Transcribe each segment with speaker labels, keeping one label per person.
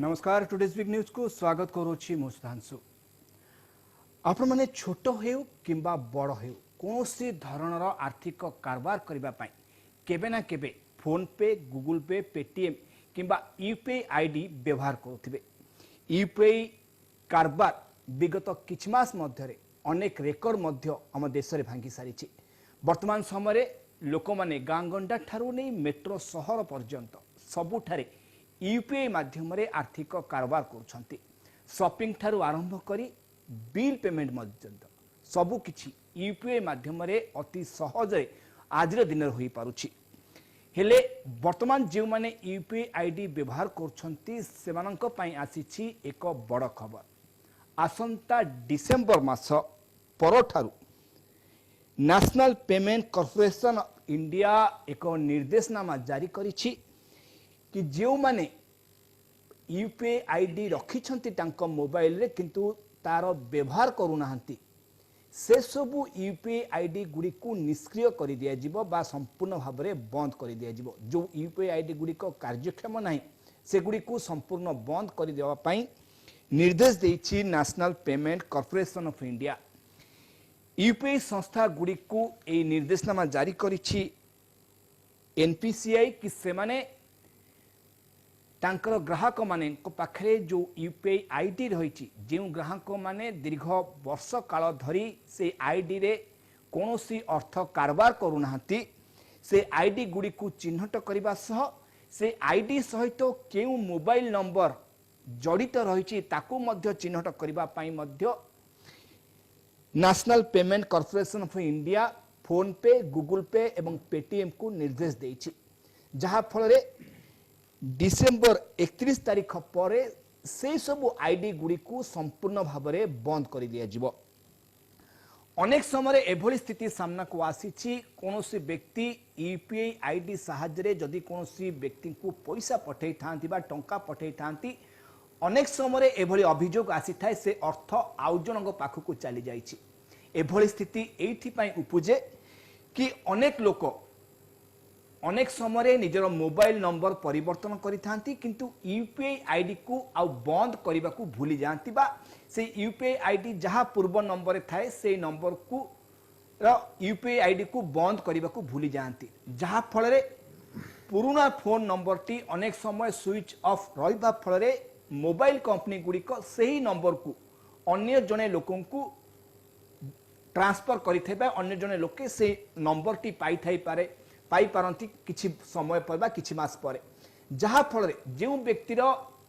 Speaker 1: नमस्कार today's big news को स्वागत करुच्ची मु सुधांशु। आपण माने छोट हेउ किंबा बड़ हेउ कोनोसी धरणर आर्थिक कारबार करिबा पई केबे ना केबे फोन पे, गूगल पे, पेटीएम किंबा यूपीआई आईडी व्यवहार करुथिबे। यूपीआई कारबार विगत किछ मास मध्यरे अनेक रेकर्ड मध्य आम देश रे भांगी सारिछि। वर्तमान समय लोक माने गांगंडा ठारू नै मेट्रो शहर पर्यंत सबुठारे यूपीआई माध्यम रे आर्थिक कारबार करुछंती। शॉपिंग ठारू आरंभ करी बिल पेमेंट पर्यंत सबु किछि यूपीआई माध्यम रे अति सहज आज दिन होई पारुछि। हेले वर्तमान जो माने यूपीआई आईडी व्यवहार करुछंती सेमानंक पई आसीछि एक बड़ खबर। आसंता डिसेंबर मास परठारू national payment corporation of India एक निर्देशनामा जारी करिछि कि जो माने यूपीआई आईडी रखिछंती तांको मोबाइल रे किंतु तार व्यवहार करूनाहंती से सबु यूपीआई आईडी गुडी को निष्क्रिय कर दिया जिवो बा संपूर्ण भाव में बंद कर दिया जिवो। जो यूपीआई आईडी गुडी को कार्यक्षम नाही से गुडी को संपूर्ण बंद कर देवा पई निर्देश देछि national payment corporation of India. UPI संस्था गुडी को ए निर्देशनामा जारी करिछि एनपीसीआई कि सेमाने तांकर ग्राहक माने पाखरे जो यूपीआई आईडी रही जो ग्राहक माने दीर्घ वर्ष काल धरी से आईडी रे कोनोसी अर्थ कारबार करूनाहंती से आईडी गुडी को चिन्हट करबा सह से आईडी सहित केउ मोबाइल नंबर जड़ित रही ताकू मध्य चिन्हट करबा पई मध्य national payment corporation of India PhonePe, Google Pay एवं पेटीएम को निर्देश देछि। जहा फल रे डिसेंबर 31 तारीख पर से सब आईडी गुडी को संपूर्ण भाव में बंद कर दिया जिवो। अनेक समय एभली स्थिति सामना को आसीछि कोनोसी व्यक्ति यूपीआई आईडी सहायरे जदि कोनोसी व्यक्ति को पैसा पठै थांती बा टंका पठै थांती अनेक समय एभली अभियोग आसी थाए से अर्थ आउ जनक पाखकु चली जाइछि। एभली स्थिति एथि पई उपजे कि अनेक लोक अनेक समय निजर मोबाइल नंबर परिवर्तन करिथांती किंतु यूपीआई आईडी को आउ बंद करने को भूली जाती बा से यूपीआई आईडी जहाँ पूर्व नंबर थाए से नंबर को यूपीआई आईडी को बंद करने को भूली जाती जहाँ फल पुराना फोन नंबर टी अनेक समय स्विच ऑफ रहा फल मोबाइल कंपनी गुड़िक से ही नंबर को अन्य जने लोकं को ट्रांसफर करिथेबा अन्य जने लोके से नंबर टी पाई थाई पारे पाई पारंती किछि समय पर बा किछि मास पर जहा फल जो व्यक्तिर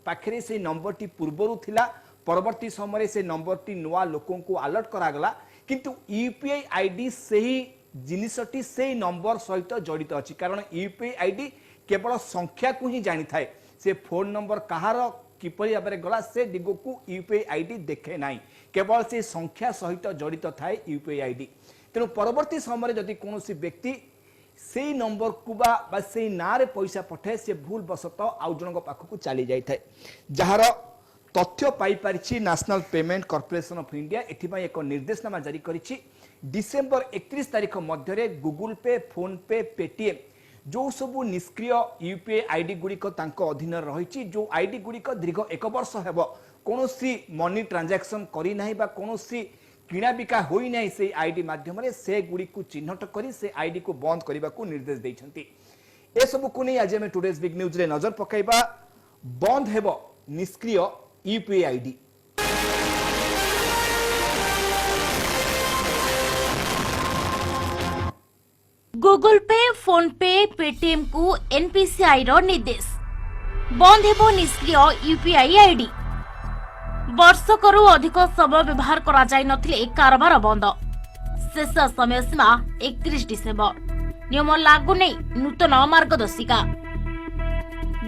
Speaker 1: पाखरे से नंबर टी पूर्वरु थिला परवर्ती समय से नंबर टी नुआ लोकों को अलर्ट करागला किंतु यूपीआई आईडी से ही जिनिसटी से नंबर सहित जड़ित अछि। कारण यूपीआई आईडी केवल संख्या को ही जानी थाए से फोन नंबर कहार किपरि भाबरे गला से दिगो को यूपीआई आईडी देखे नाही केवल से संख्या सहित जड़ित थाए यूपीआई आईडी। तेणु परवर्ती समय जदि कोनोसी व्यक्ति से नंबर को बा से ना रे पैसा पठाए से भूल बसत आउ जनक पाखक चली जाए जार तथ्य पाई पारिछि national payment corporation of India. एथिपाई एक निर्देशनामा जारी करिछि डिसेंबर 31 तारीख मध्य Google Pay, PhonePe, Paytm जो सबु निष्क्रिय यूपीआई आईडी गुड़िक अधीन रही जो आईडी गुड़िक दीर्घ एक वर्ष हेब कोनोसी मनी ट्रांजैक्शन करी नाही बा कोनोसी किणा बिका होई नाही से आईडी माध्यम से गुड़ी को चिन्हट करी से आईडी को बंद करने को निर्देश देइछंती। ए सब को नहीं आज हम टुडेज बिग न्यूज रे नजर पकाइबा बंद हेब निष्क्रिय UPI ID.
Speaker 2: Google Pay, PhonePe, Paytm को एनपीसीआई रो निर्देश बंद हेब निष्क्रिय यूपीआई आईडी। वर्षकरू अधिक समय व्यवहार करा जाय नथिले कारबार बंद। शेष समय सीमा 31 डिसेंबर। नियम लागू नै नूतन मार्गदर्शिका।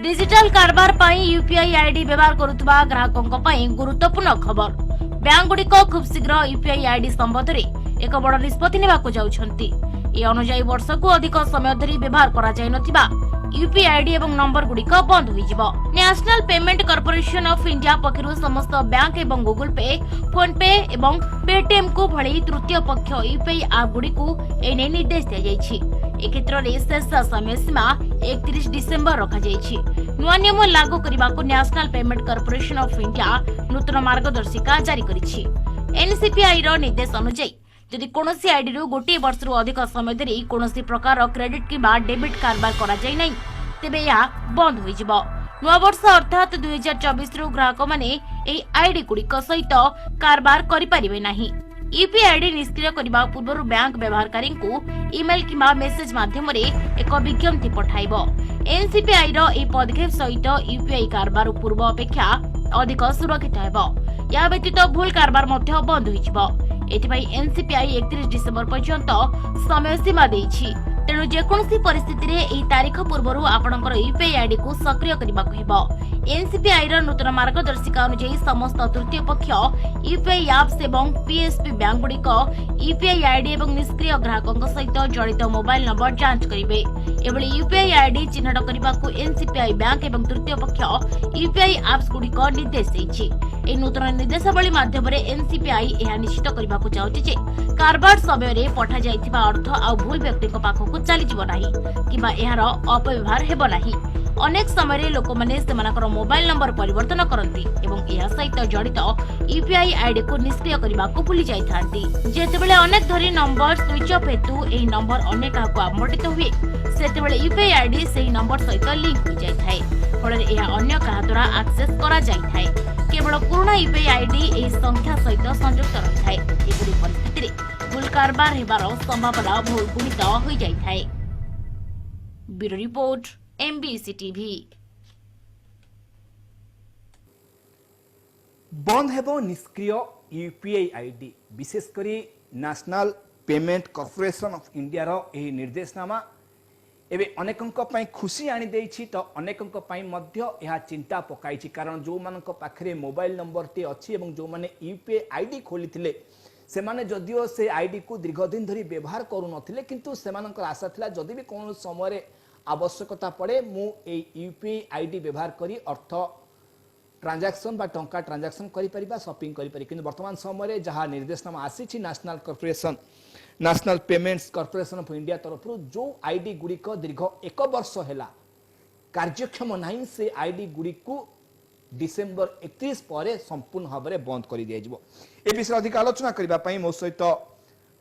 Speaker 2: डिजिटल कारबार पाई यूपीआई आईडी व्यवहार करुतबा ग्राहकों पाई गुरुत्वपूर्ण खबर। बैंक गुड़िक खूब शीघ्र यूपीआई आईडी संबंध में एक बड़ निष्पत्ति नेबाकु जाउछंती। ए अनुसार वर्षकू अधिक समय धरी व्यवहार करा जाय नथिबा यूपीआई आईडी एवं नंबर गुड़िक बंद होइजिबो। National payment corporation of India पक्षरु समस्त बैंक एवं गूगल पे, फोन पे एवं पेटीएम को भली तृतीय पक्ष यूपीआई ऐप गुड़िक एने निर्देश दिया जायछि। ए क्षेत्र रे शेष समय सीमा 31 डिसेंबर रखा जायछि। नुआ नियम लागू करने को national payment corporation of India नूतन मार्गदर्शिका जारी करिछि। एनसीपीआई रो निर्देश अनुसार जदि कोनोसी आईडी रु गोटे वर्ष रु अधिक समय धरि कोनोसी प्रकार क्रेडिट किबा डेबिट कारबार करा जाय नै तेबे या बंद होई जिवो। नुआ वर्ष अर्थात 2024 रु ग्राहक माने एई आईडी गुड़िक सहित कारबार करि परिबे नाही। यूपीआई आईडी निष्क्रिय करबा पूर्व बैंक व्यवहारकारी को ईमेल किबा मेसेज माध्यम रे एक विज्ञप्ति पठाइबो। एनसीपीआई रो एई पदक्षेप सहित यूपीआई कारबार पूर्व अपेक्षा अधिक सुरक्षित हेबो। या व्यतीत भूल कारबार मध्य बंद होई जिवो। एथिपाई एनसीपीआई 31 डिसेंबर पर्यंत समय सीमा देइछि। तेणु जेकोसी परिस्थिति रे एई तारीख पूर्वरु आपणकर यूपीआई आईडी को सक्रिय करबाक हेबो। एनसीपीआई रो नूतन मार्गदर्शिका अनुसार समस्त तृतीय पक्ष यूपीआई एप्स एवं पीएसपी बैंक गुड़िक यूपीआई आईडी एवं निष्क्रिय ग्राहकों सहित जड़ित मोबाइल नंबर जांच करेंगे। एभली यूपीआई आईडी चिन्हट करने को एनसीपीआई बैंक एवं तृतीय पक्ष यूपीआई एप्स गुड़िक निर्देश देइछि। एई नूतन निर्देशावली माध्यम एनसीपीआई यह निश्चित करने को चाहूछि जे कारबार समय रे पठा जाइथिबा अर्थ आ भूल व्यक्ति पाखक चली जीव नाही किबा एहार अपव्यवहार हेबो नाही। अनेक समय रे लोक माने सेमानकर मोबाइल नंबर परिवर्तन करंती एवं एहा सहित जड़ित यूपीआई आईडी को निष्क्रिय करबा को भूली जाई थांती। जेतेबेले अनेक धरी नंबर स्विच ऑफ हेतु एही नंबर अनेक को आवंटित हुए सेतेबेले यूपीआई आईडी सेही नंबर सहित लिंक हो जाई थाए। फଳରେ ଏହା ଅନ୍ୟ କାହା ଦ୍ୱାରା ଆକ୍ସେସ୍ କରାଯାଇଥାଏ। କେବଳ ପୁରୁଣା ୟୁପିଆଇ ଆଇଡି ଏହି ସଂଖ୍ୟା ସହିତ ସଂଯୁକ୍ତ ରହିଥାଏ। ଏପରି ପରିସ୍ଥିତିରେ ଭୁଲ କାରବାର ହେବାର ସମ୍ଭାବନା ବହୁତ ଗୁଣିତ ହୋଇଯାଇଥାଏ। Bureau report MBC TV.
Speaker 1: बंद हेबो निष्क्रिय यूपीआई आईडी विशेषकर national payment corporation of India रो एही निर्देशनामा एबे अनेकंक पई खुशी आनी देछि तो अनेकंक पई मध्य यह चिंता पकाइछि। कारण जो मानक पाखरे मोबाइल नंबर टी अछि एवं जो माने यूपीआई आईडी खोलिथिले से माने जदियो से आईडी को दीर्घ दिन धरि व्यवहार करू नथिले किंतु सेमानकर आशा थिला जदि भी कोन समय आवश्यकता पड़े मु यूपीआई आईडी व्यवहार करी अर्थ ट्रांजैक्शन बा टंका ट्रांजैक्शन करि परिबा शॉपिंग करि परि। किंतु वर्तमान समय जहाँ निर्देशनामा आसी national payments corporation of India तरफ जो आईडी गुड़िक दीर्घ 1 वर्ष हैला कार्यक्षम नहीं से आईडी गुड़िक डिसेंबर 31 पर संपूर्ण भाव में बंद कर दिया जिवो। ए विषय अधिक आलोचना करबा पई मो सहित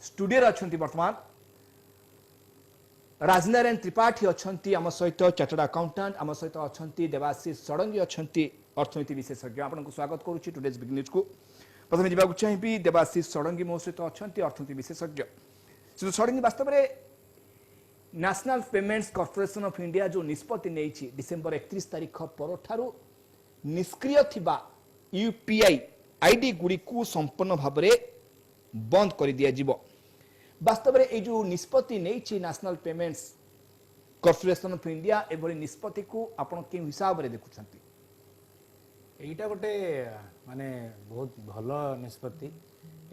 Speaker 1: स्टूडियो रे अछंती वर्तमान राजनारायण त्रिपाठी अछंती आम सहित चार्टर्ड अकाउंटेंट आम सहित अछंती देवाशीष षडंगी अछंती अर्थनीति विशेषज्ञ। आपनको स्वागत करूची टुडेज बिग न्यूज को। प्रथम जीवाक चाहिए देवाशीष षडंगी मो सहित अछंती अर्थनीति विशेषज्ञ। श्री षडंगी वास्तव में national payments corporation of India जो निष्पत्ति नेछि डिसेंबर 31 तारीख परठारु निष्क्रिय थिबा यूपीआई आईडी गुड़ी को संपूर्ण भाव में बंद कर दिया जिवो। वास्तव में जो निष्पत्ति नहीं national payments corporation of India एभली निष्पत्ति को आपण के हिसाब रे देखुछंती?
Speaker 3: एटा गोटे माने बहुत भलो निष्पत्ति।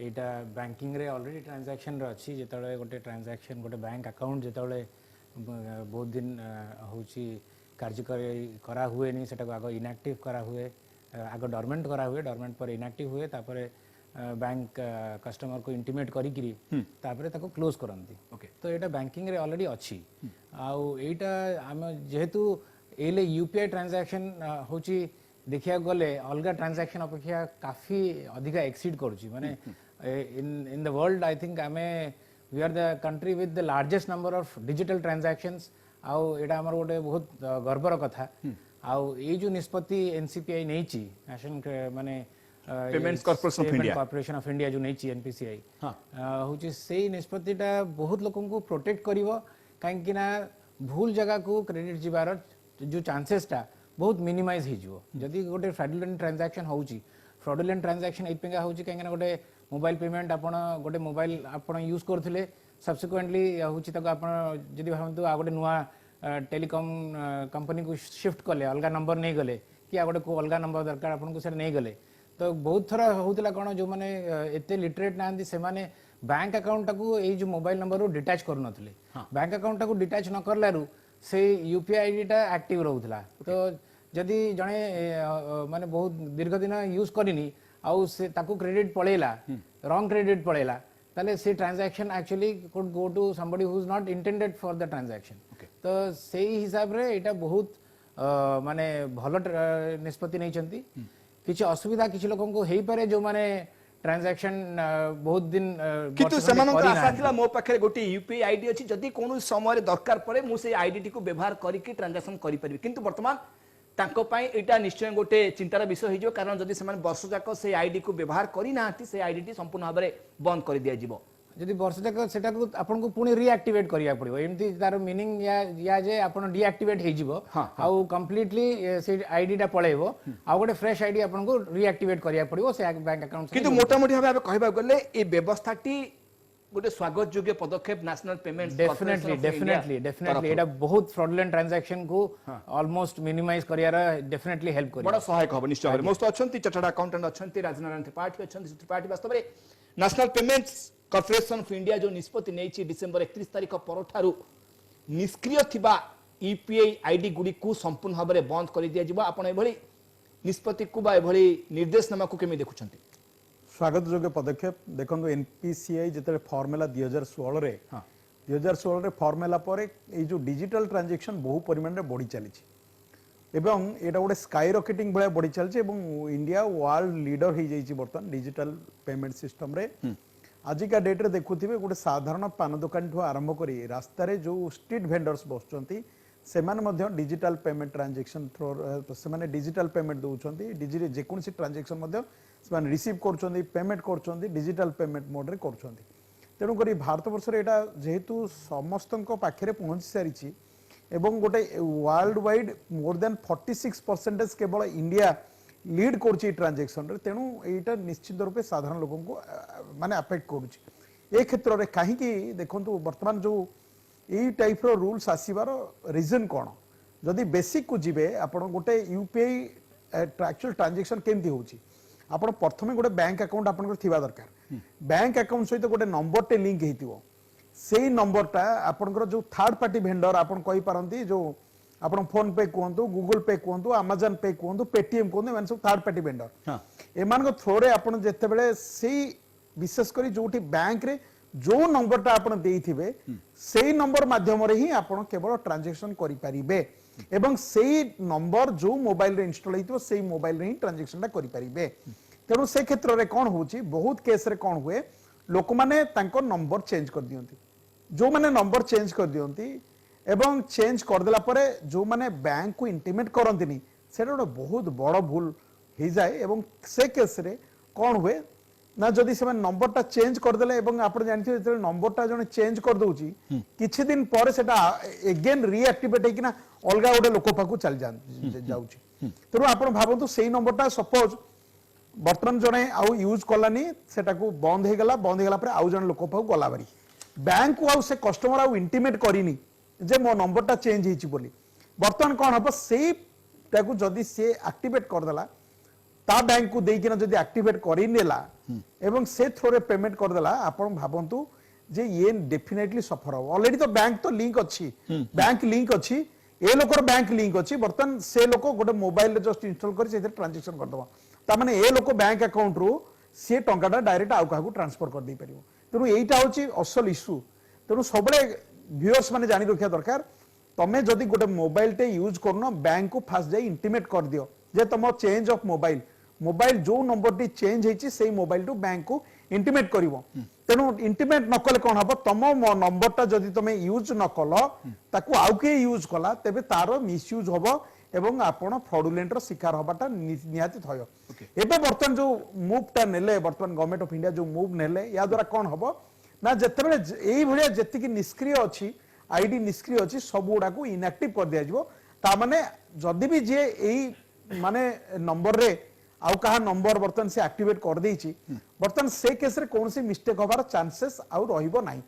Speaker 3: एटा बैंकिंग रे ऑलरेडी ट्रांजैक्शन रे अछि जेतले गोटे ट्रांजैक्शन गोटे बैंक अकाउंट जेतले बहुत दिन होची कार्यकारी करा हुए नहीं सेटा आगो इनएक्टिव करा हुए आगो डॉर्मेंट करा हुए डॉर्मेंट पर इनएक्टिव हुए तापरे बैंक कस्टमर को इंटीमेट करी तापरे ताको क्लोज करंती।
Speaker 1: ओके
Speaker 3: तो एटा बैंकिंग रे ऑलरेडी अछि आउ एटा हम जेहेतु एले यूपीआई ट्रांजैक्शन होची देखिया गले अलगा ट्रांजैक्शन अपेक्षा काफी अधिक एक्सीड करूची माने in the world I think आमे we are the country with the largest number of digital transactions आउ एटा हमर गोटे बहुत गर्वर कथा आउ ए जो निष्पत्ति एनसीपीआई नेची नेशनल माने
Speaker 1: पेमेंट्स कॉर्पोरेशन
Speaker 3: ऑफ इंडिया जो नेची एनपीसीआई होची सेही निष्पत्तिटा बहुत लोगन को प्रोटेक्ट करिवो काहे ना भूल जगह को क्रेडिट जिबार जो चांसेसटा बहुत मिनिमाइज हो जिवो। जदि गोटे फ्रॉडुलेंट ट्रांजैक्शन होची फ्रॉडुलेंट ट्रांजैक्शन एपेगा होची काहे ना गोटे मोबाइल पेमेंट आपण गोटे मोबाइल आपण यूज करथिले सब्सिक्वेंटली होची तक आपण जदि भावंतु आ गोटे नुवा टेलीकॉम कंपनी को शिफ्ट कले अलगा नंबर नहीं गले कि आ गोटे को अलगा नंबर दरकार आपण को से नहीं गले तो बहुत थरा होतला कोन जो माने एते लिटरेट नांदी से माने बैंक अकाउंट को ए जो मोबाइल नंबर रो डिटैच कर नथले बैंक अकाउंट को डिटैच न करलारु से यूपीआई आईडीटा एक्टिव रहउतला। तो जदि जणे माने बहुत दीर्घ दिन यूज करिनी आउ से ताकू क्रेडिट पळेला रॉन्ग क्रेडिट पळेला ताले से transaction actually could go to somebody who is not intended for the transaction. तो सेही हिसाब रे एटा बहुत माने भल निष्पत्ति नहीं चंती किछि असुविधा किछि लोकन को हेई पारे जो माने ट्रांजैक्शन बहुत दिन
Speaker 1: किंतु
Speaker 3: वर्ष
Speaker 1: सेमानक
Speaker 3: खंडे करि
Speaker 1: आशा
Speaker 3: नाहांती।
Speaker 1: थिला मो पाखरे गोटे यूपीआई आईडी अछि जदि कोनो समय दरकार पड़े मु से आईडी टी को व्यवहार करिकि ट्रांजैक्शन करि परिबि किंतु वर्तमान तांको पई एटा निश्चय गोटे चिंतार विषय होइजो कारण जदि सेमान वर्ष जाक से आईडी को व्यवहार करि नाहांती से आईडी टी संपूर्ण भाबरे बंद करि दिया जिवो
Speaker 3: यदि वर्ष तक सेटा को आपन को पुणी रिएक्टिवेट करिया पड़िबो एमती तार मीनिंग या जे आपन डीएक्टिवेट हे जिवो आउ कंप्लीटली से आईडी टा पळेबो आ गोटे फ्रेश आईडी आपन को रिएक्टिवेट करिया पड़िबो से बैंक अकाउंट
Speaker 1: किंतु मोटा मोटी भाबे कहबा गले ए व्यवस्था टी गोटे स्वागत योग्य पदक्षेप नेशनल पेमेंट
Speaker 3: डेफिनेटली एटा बहुत फ्रॉडुलेंट ट्रांजैक्शन को ऑलमोस्ट मिनिमाइज करियार डेफिनेटली हेल्प करियो
Speaker 1: बड़ा सहायक हबो निश्चय भाबे मोस्ट अछंती चार्टर्ड अकाउंटेंट अछंती राजनारायण त्रिपाठी अछंती त्रिपाठी वास्तव में national payments corporation of India जो निष्पत्ति नेछि डिसेंबर 31 तारिख परठारु निष्क्रिय थिबा यूपीआई आईडी गुडी को संपूर्ण भाबरे बंद करि दिया जिवो आपण एभली निष्पत्ति को बा एभली निर्देशनामा को केमि देखुछंती
Speaker 4: स्वागत योग्य पदक्षेप देखो एनपीसीआई जिते फॉर्मूला 2016 रे 2016 रे फॉर्मूला पर ये जो डिजिटल ट्रांजैक्शन बहु परिमाण रे बढ़ी चली एवं एटा गोटे स्काई रॉकेटिंग भाया बढ़ी चलछि एवं इंडिया वर्ल्ड लीडर हो जाइछि बर्तमान डिजिटल पेमेंट सिस्टम रे आजिका डेट रे देखुथिबे गोटे साधारण पान दुकान ठु आरंभ करी रास्ता रे जो स्ट्रीट वेंडर्स बसचंती सेमाने मध्य डिजिटल पेमेंट ट्रांजैक्शन थ्रो सेमाने डिजिटल पेमेंट दउचंती डिजिटल जेकोनसी ट्रांजैक्शन मध्य सेमाने रिसीव करचंती पेमेंट करचंती डिजिटल पेमेंट मोड रे करचंती तेणु करी भारत वर्ष रे एटा जेहेतु समस्तଙ୍କ पाखरे पहुंच सारिछि एवं गोटे वर्ल्ड वाइड मोर देन 46% केवल इंडिया लीड करछि ट्रांजैक्शन रे तेणु एटा निश्चित रूपे साधारण लोगों को माने अफेक्ट करूछि ए क्षेत्र रे काहे कि देखंतु वर्तमान जो ए टाइप रो रूल्स आसीबार रीजन कोन जदि बेसिक को जिबे आपण गोटे यूपीआई एक्चुअल ट्रांजैक्शन केमती होछि आपण प्रथमे गोटे बैंक अकाउंट आपण थिबा दरकार बैंक अकाउंट सहित गोटे नंबर टे लिंक हेतिबो सेही नंबर टा आपनकर जो थर्ड पार्टी वेंडर आपण कहि पारंती जो आपण फोन पे कहतु गूगल पे कहतु अमेजन पे कहतु पेटीएम कहतु एमान सब थर्ड पार्टी वेंडर एमान को थ्रो रे आपण जेते बेले सेही विशेष करी जोठी बैंक रे जो नंबर टा आपण देइथिबे सेही नंबर माध्यम रे ही आपण केवल ट्रांजैक्शन करि परिबे एवं सेही नंबर जो मोबाइल रे इंस्टॉल हेतिबो सेही मोबाइल रे ही ट्रांजैक्शन टा करि परिबे तेणु से क्षेत्र रे कोन होची बहुत केस रे कोन हुए लोक माने तांको नंबर चेंज कर दियंती जो माने नंबर चेंज कर दियंती एवं चेंज कर देला परे जो माने बैंक को इंटिमेट करंतिनी सेटा गोटे बहुत बड़ भूल हो जाए एवं से केस रे कोन हुए ना जदि से नंबर टा चेंज कर देले एवं आपण जानथिबे जे नंबर टा जने चेंज कर दउची किछि दिन परे सेटा अगेन रीएक्टिवेट हेकिना अलगा गोटे लोक पाखु चल जाउची तेणु आपण भाबंतु सेही नंबर टा सपोज बर्तमान जने आउ यूज कलानी सेटा को बंद हे गला पर आउ जने लोक पाखु गला बारी बैंक को आउ से कस्टमर आउ इंटिमेट करिनी जे मो नंबर टा चेंज हिची बोली बर्तमान कोन हबो सेही ताकू जदी से एक्टिवेट कर देला ता बैंक को देकिना जदी एक्टिवेट करि नेला एवं से थ्रो रे पेमेंट कर देला आपण भाबंतु जे ये डेफिनेटली सफर हो ऑलरेडी तो बैंक तो लिंक अछि बैंक लिंक अछि ए लोकर बैंक लिंक अछि बर्तन से लोक गोटे मोबाइल रे जस्ट इंस्टॉल करि से ट्रांजैक्शन कर दबा ता माने ए लोक बैंक अकाउंट रो से टंकाटा डायरेक्ट आउ काहू ट्रांसफर कर दे परिबो तेनु एटा होछि असल इश्यू तेनु सबले व्यूअर्स माने जानि रखिया दरकार तमे जदी गोटे मोबाइल टे यूज करनो बैंक को फास्ट जाई इंटिमेट कर दियो जे तम चेंज ऑफ मोबाइल मोबाइल जो नंबर टी चेंज हेछि सेही मोबाइल टू बैंक को इंटिमेट करिवो तेनु इंटिमेट न कले कोन हबो तम नंबर टा जदी तमे यूज न कलो ताकू आउ के यूज कला तेबे तारो मिसयूज होबो एवं आपण फ्रॉडुलेंट रो शिकार होबाटा निहाती थयो एबे बर्तन जो मूव टा नेले बर्तन गवर्नमेंट ऑफ इंडिया जो मूव नेले या द्वारा कोन हबो ना जते बेले एई भलिया जति कि निष्क्रिय अछि आईडी निष्क्रिय अछि सब गुडा को इनएक्टिव कर दिया जिवो ता माने जदी भी जे एई माने नंबर रे आउ कहा नंबर बर्तन से एक्टिवेट कर देछि बर्तन से केस रे कोनसी मिस्टेक होबार चांसेस आउ रहिबो नाही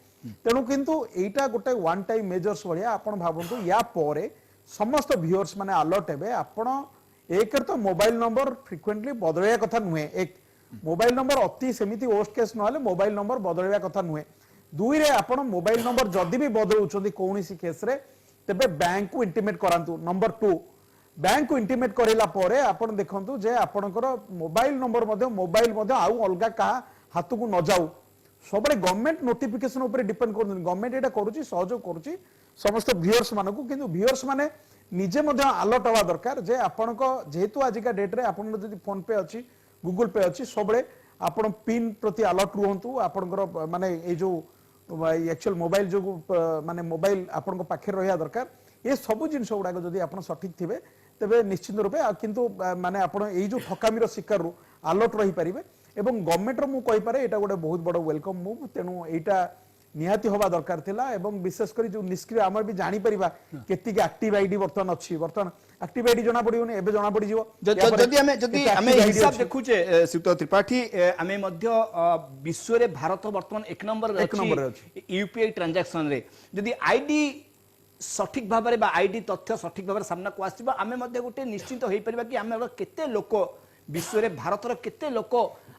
Speaker 4: तेनु किंतु एटा गोटे वन टाइम मेजर्स भलिया आपण भाबंतु या परे समस्त व्यूअर्स माने अलर्ट हेबे आपण एक तो मोबाइल नंबर फ्रिक्वेंटली बदलया कथा नुहे एक मोबाइल नंबर अति सेमिति वर्स्ट केस नहले मोबाइल नंबर बदलया कथा नुहे दुई रे आपण मोबाइल नंबर जदी भी बदलउछंदी कोनसी केस रे तबे बैंक को इंटिमेट करांतु नंबर 2 बैंक को इंटिमेट करेला परे आपण देखंतु जे आपणकर मोबाइल नंबर मोबाइल आउ अलगा का हाथ को न जाऊ सब गवर्नमेंट नोटिफिकेशन ऊपर डिपेंड कर गवर्नमेंट एटा करूची सहयोग करूची समस्त व्यूअर्स मानकू किंतु व्यूअर्स माने निजे अलर्ट हवा दरकार जे आपण जेहेतु आजिका डेट रे आपण जदि फोन पे अच्छी गूगल पे अच्छी सब आपण पिन प्रति अलर्ट रुहतु आपणकर माने ए जो एक्चुअल मोबाइल जो माने मोबाइल आपण पाखे रहा दरकार ये सब जिनस गुड़ाक जदि आप सठिक थे तेरे निश्चित रूपे किंतु माने आपण ए जो ठकामीर शिकार अलर्ट रही पारे एवं गवर्नमेंट रो मु कहि पारे एटा गोटे बहुत बड़ वेलकम मूव तेणु एटा निहाती हवा दरकार थिला एवं विशेष करी जो निष्क्रिय आमर भी जानी परिबा केति एक्टिव आईडी वर्तमान अछि वर्तमान एक्टिव आईडी जना पड़ियोनी एबे जना पड़ी जिवो
Speaker 1: जदि हमें हिसाब देखुचे श्रीयुत त्रिपाठी हमें मध्य विश्व रे भारत वर्तमान एक नंबर अछि यूपीआई ट्रांजैक्शन रे जदि आईडी सठिक भाव में आईडी तथ्य सठिक भाव सामना को आसीबा आमे मध्य गोटे निश्चित होई परिबा कि आमे केते लोक विश्व रे भारत रो केते लोक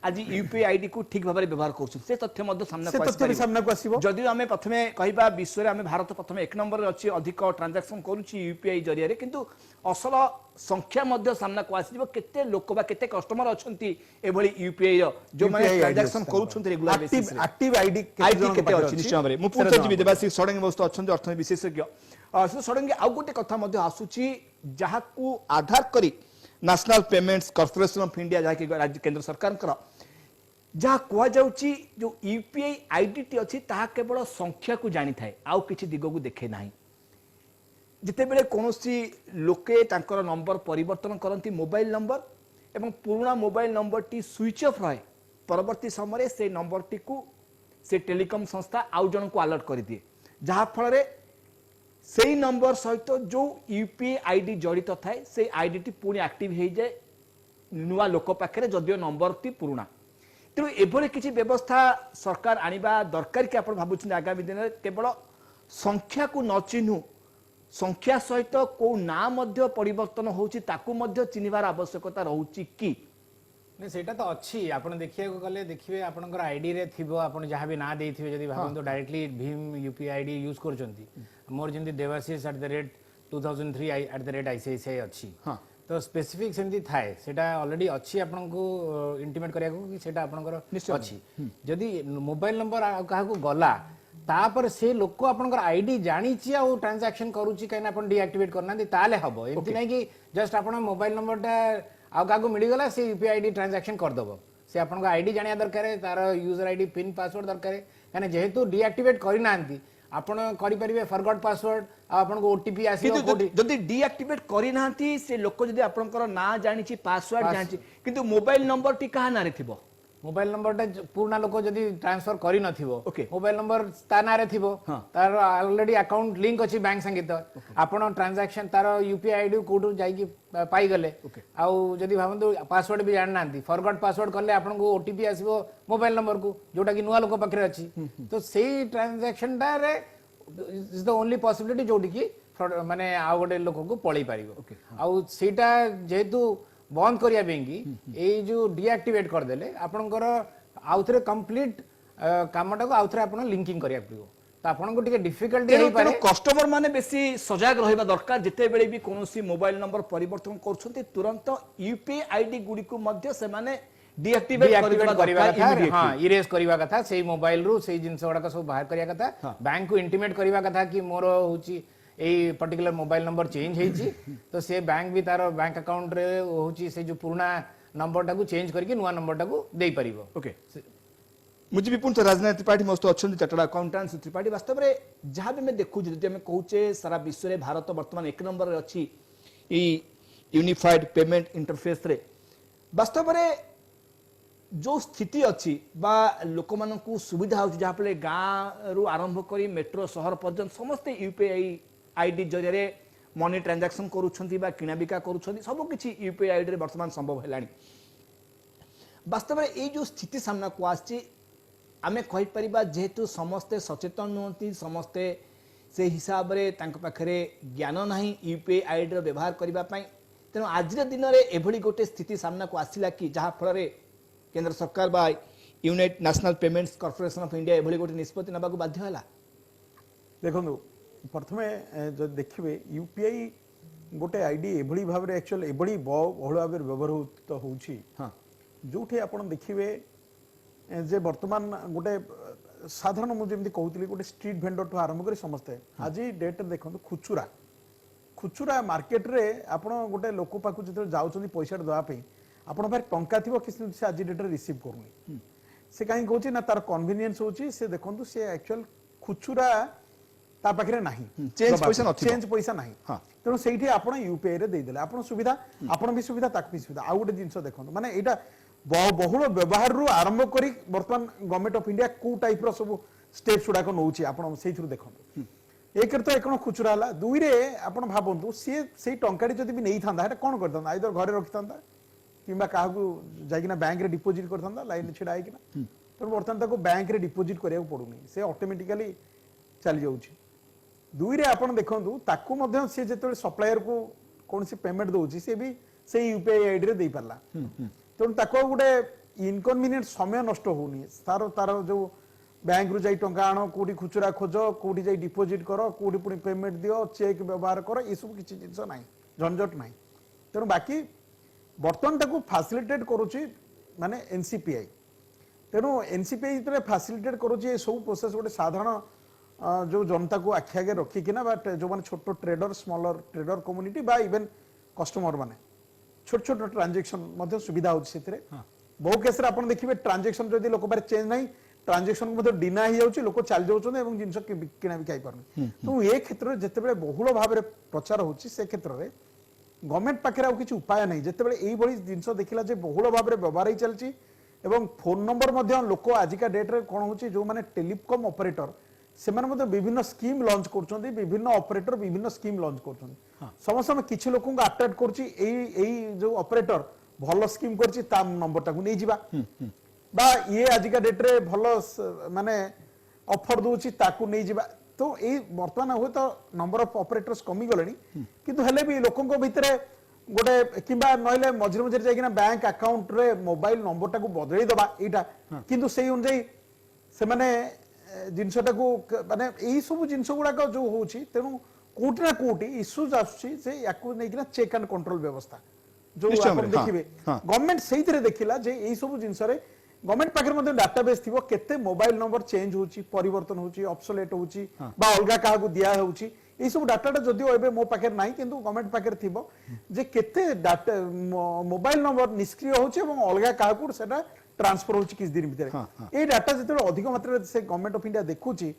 Speaker 1: आज यूपीआई आईडी को ठीक भाव में व्यवहार करछन से तथ्य मध्य सामना को आसीबो जदि आमे प्रथमे कहिबा विश्व रे आमे भारत प्रथमे एक नंबर रे अछि अधिक ट्रांजैक्शन करूची यूपीआई जरिया रे किंतु असल संख्या मध्य सामना को आसीबो केते लोक बा केते कस्टमर अछंती एभली यूपीआई रो जो माने ट्रांजैक्शन करूछन रेगुलर बेसिस रे एक्टिव आईडी केते अछि निश्चय भाव रे मु पूछै छी विदेशी सडंग वस्तु अछन अर्थ विशेषज्ञ से सडंग आउ गोटे कथा मध्य आसुची जहा को आधार करी national payments corporation of India जहा राज्य केंद्र सरकार कर जहाँ कहुची जो यूपीआई आईडी टी अच्छी ताहा केवल संख्या को जानी थाए आउ किछि दिग को देखे नाही जिते बेले कोनोसी लोके तांकर नंबर परिवर्तन करंती मोबाइल नंबर एवं पुराना mobile number T switch off रहे परवर्ती समय से नंबर टी को से टेलीकॉम संस्था आउ जन को अलर्ट कर दिए जहाँ फल से नंबर सहित जो यूपीआई आईडी जड़ित थाए से आईडी टी पुणी एक्टिव हो जाए नुआ लोक पाखे जदियो नंबर टी पुराना तेणु एभली किसी व्यवस्था सरकार आनिबा दरकार कि आपण भाबुछन आगामी दिन केवल संख्या को न चिन्हु संख्या सहित को ना मध्य परिवर्तन होउची ताकू मध्य चिन्हबार आवश्यकता रहउची कि
Speaker 3: नहीं सेटा तो अच्छी आपण देखिए गले देखिए आपनकर आईडी रे थिबो आपण जहां भी ना देथिबे जदी भाबन तो डायरेक्टली भीम यूपीआई आईडी यूज करचंती मोर जेंती देवाशीष @2003 @ICICI अछि हां तो स्पेसिफिक सेमती थाए सेटा ऑलरेडी अच्छी आपन को इंटिमेट करिया को कि सेटा आपनकर अच्छी जदी मोबाइल नंबर काहा को गला तापर से लोक आपनकर आईडी जानी छि आ ट्रांजैक्शन करूची काइन आपन डीएक्टिवेट करना दी ताले हबो एमती नै कि जस्ट आपन मोबाइल नंबरटा आ काहा को मिली गला से यूपीआई आईडी ट्रांजैक्शन कर दबो से आपन आईडी जानिया दरकार है तार यूजर आईडी पिन पासवर्ड दरकार है काने जेहेतु डीएक्टिवेट करि नांती आपण करि परिबे फॉरगॉट पासवर्ड आपन को ओटीपी आसीबो कोठी
Speaker 1: जदी डीएक्टिवेट करि नांती से लोक जदी आपनकर ना जानि छि पासवर्ड जानि छि किंतु मोबाइल नंबर टी कहा नारे थिबो
Speaker 3: मोबाइल नंबर टा पूर्ण लोक जदी ट्रांसफर करि नथिबो मोबाइल नंबर ता नारे थिबो तार ऑलरेडी अकाउंट लिंक अछि बैंक संगे तो आपण ट्रांजैक्शन तार यूपीआई आईडी कोड जाई कि पाई गले आउ जदी भाबंतु पासवर्ड भी जान नांती फॉरगॉट पासवर्ड करले आपण को ओटीपी आसीबो मोबाइल नंबर को जोटा कि नुवा लोक पकरे अछि तो सेही ट्रांजैक्शन टा रे इज द ओनली पॉसिबिलिटी जोटी कि माने आ गोटे लोक को पळै पारिबो आउ सेटा जेहेतु बंद करिया बेंगी ए जो डीएक्टिवेट कर देले आपनकर आउथरे कंप्लीट कामटा को आउथरे आपन लिंकिंग करिया पड़िबो तो आपन को टिके डिफिकल्टी हे पारे
Speaker 1: कस्टमर माने बेसी सजग रहबा दरकार जते बेले भी कोनोसी मोबाइल नंबर परिवर्तन करछंती तुरंत यूपीआई आईडी गुडी को मध्य से माने डीएक्टिवेट करिबा कथा
Speaker 3: हां इरेज करिबा कथा सेही मोबाइल रु सेही जिंस गुडा सब बाहर करिया कथा बैंक को इंटिमेट करिबा कथा कि मोर होची a particular mobile number change हेची तो से बैंक भी तार बैंक अकाउंट रे होची से जो पुराना नंबर टा को चेंज करके नुवा नंबर टा को देई परिबो
Speaker 1: ओके मुझे विपुल राजनीति त्रिपाठी मस्त अच्छे चार्टर्ड अकाउंटेंट त्रिपाठी वास्तव में जहाँ भी मैं देखू जब आम कहूचे सारा विश्व में भारत वर्तमान एक नंबर अच्छी यूनिफाइड पेमेंट इंटरफेस रे वास्तव में जो स्थिति अच्छी बा लोक मानू सुविधा हो जहाँ फल गाँव रु आरंभ कर मेट्रो सहर पर्यंत समस्ते यूपीआई आईडी जरिए मनी ट्रांजैक्शन करुछंती बा किना बिका करुछंती सब किछि यूपीआई आईडी रे वर्तमान संभव हेलानी वास्तव में ये जो स्थिति सामना को आछि आमे कहि परिबा जेहेतु समस्ते सचेतन नहंती समस्ते से हिसाब रे तांक पाखरे ज्ञान नाही यूपीआई आईडी रो व्यवहार करिबा पई तेनो आज दिन रे एभली गोटे स्थिति सामना को आसिला कि जहाँ फल रे केंद्र सरकार बा यूनाइट national payments corporation of India एभली गोटे निष्पत्ति नबाकू बाध्य होला
Speaker 4: देखो प्रथमे जो देखिए यूपीआई गोटे आईडी एभली भाव रे एक्चुअली एभली बहुल भाव व्यवहृत होउची हां जोठी आपण देखिए जे वर्तमान गोटे साधारण मुझे कहूली गोटे स्ट्रीट भेंडर ठू आरंभ कर समस्ते आज डेट देखो खुचुरा खुचुरा मार्केट रे आपण गोटे लोक पाखु जते जाउछन पैसा दवा पे आपण भाई टंका थिबो किसी से आज डेट रे रिसीव करनी से काई कहूची ना तार कन्वीनियंस होची से देखंतु से एक्चुअल खुचुरा ता पाखरे नाही
Speaker 1: चेंज पैसा नथिबो
Speaker 4: चेंज पैसा नाही
Speaker 1: हां
Speaker 4: तेणु ସେଇଠି ଆପଣ ୟୁପିଆଇ ରେ ଦେଇଦେଲେ ଆପଣ ସୁବିଧା ଆପଣ ବି ସୁବିଧା ତାକୁ ବି ସୁବିଧା ଆଉ ଗୋଟେ ଜିନିଷ ଦେଖନ୍ତୁ ମାନେ ଏଇଟା ବହୁଳ ବ୍ୟବହାରରୁ ଆରମ୍ଭ କରି ବର୍ତ୍ତମାନ ଗଭର୍ଣ୍ଣମେଣ୍ଟ ଅଫ ଇଣ୍ଡିଆ କୋଉ ଟାଇପ ର ସବୁ ସ୍ଟେପ୍ସ ଗୁଡାକ ନଉଛି ଆପଣ ସେଇଥିରୁ ଦେଖନ୍ତୁ ଏକରେ ତ ଏକ ଖୁଚୁରା ହେଲା ଦୁଇରେ ଆପଣ ଭାବନ୍ତୁ ସିଏ ସେଇ ଟଙ୍କାଟି ଯଦି ବି ନେଇଥାନ୍ତା ସେଟା କ'ଣ କରିଥାନ୍ତା ଆଇଦର ଘରେ ରଖିଥାନ୍ତା କିମ୍ବା କାହାକୁ ଯାଇକିନା ବ୍ୟାଙ୍କରେ ଡିପୋଜିଟ୍ କରିଥାନ୍ତା ଲାଇନ୍ ଛିଡ଼ା ହେଇକିନା ତେଣୁ ବର୍ତ୍ତମାନ ତାକୁ ବ୍ୟାଙ୍କରେ ଡିପୋଜିଟ୍ କରିବାକୁ ପଡୁନି ସେ ଅଟୋମେଟିକାଲି ଚାଲି ଯାଉଛି ଦୁଇରେ ଆପଣ ଦେଖନ୍ତୁ ତାକୁ ମଧ୍ୟ ସେ ଯେତେବେଳେ ସପ୍ଲାୟର କୁ କୌଣସି ପେମେଣ୍ଟ ଦଉଛି ସେ ବି ସେଇ ୟୁପିଆଇ ଆଇଡି ରେ ଦେଇ ପାରିଲା ତେଣୁ ତାକୁ ଗୋଟେ ଇନକନଭିନିଏଣ୍ଟ ସମୟ ନଷ୍ଟ ହଉନି ତାର ଯୋଉ बैंक रु जाई टंका आण कोठी खुचुरा खोज कोठी जाई डिपोजिट करो कोठी पुनी पेमेंट दियो चेक व्यवहार करो ये सब किसी जिंस नाही झंझट नाही तेणु बाकी बर्तमान ताको फैसिलिटेट करूची माने एनसीपीआई तेणु एनसीपीआई जेतले फैसिलिटेट करूची ये सब प्रोसेस गोटे साधारण जो जनता को आखि आगे रखिकिना बा जो माने छोट ट्रेडर स्मॉलर ट्रेडर कम्युनिटी बा इवन कस्टमर माने छोट छोट ट्रांजैक्शन मध्ये सुविधा होची सेतरे बहु केस रे आपण देखिबे ट्रांजैक्शन जदी लोक बारे चेंज नाही ट्रांजेक्शन मध्ये डिना ही जाउची लोक चल जाउछन एवं जिंस किना भी खाई पारन तो ए क्षेत्र जेते बेले बहुल भाव रे प्रचार होची से क्षेत्र रे गवर्नमेंट पाखरे आ किछि उपाय नाही जेते बेले एई बडी जिंस देखिला जे बहुल भाव रे व्यवहार ही चलची एवं फोन नंबर मध्ये लोक आजिका डेट रे कोन होची जो माने टेलीकॉम ऑपरेटर से माने मध्ये विभिन्न स्कीम लॉन्च करछन्ती विभिन्न ऑपरेटर विभिन्न स्कीम लॉन्च करछन्ती समस्त में किछि लोकन को अट्रैक्ट करछि एई जो ऑपरेटर भलो स्कीम करछि ता नंबर टाकू नै जिबा बा ये आजिका डेट रे भलो माने ऑफर दोची ताकू नै जिबा तो ए वर्तमान हो तो नंबर ऑफ ऑपरेटर्स कमी गलेनी किंतु हेले भी लोकन को भितरे गोटे किंबा नइले मझिर मझिर जाइकिना बैंक अकाउंट रे मोबाइल नंबर टाकू बदलै दबा एटा किंतु सेही अनुसार से माने जिंसटाकू माने एई सब जिंस गुडा को जो होची तेनु कोटी ना कोटी इश्यूज आछी से याकू नैकिना चेक एंड कंट्रोल व्यवस्था जो आपण देखिबे गवर्नमेंट सेही तरे देखिला जे एई सब जिंस रे गवर्नमेंट पाखर मध्ये डाटाबेस थिबो केते मोबाइल नंबर चेंज होची परिवर्तन होची ऑब्सोलेट होची बा अलगा काहा को दिया होची ए सब डाटाटा जदियो एबे मो पाखर नाही किंतु गवर्नमेंट पाखर थिबो जे केते डाटा मोबाइल नंबर निष्क्रिय होची एवं अलगा काहा को सेटा ट्रांसफर होची किस दिन भीतर ए डाटा जेते अधिक मात्रा से गवर्नमेंट ऑफ इंडिया देखुची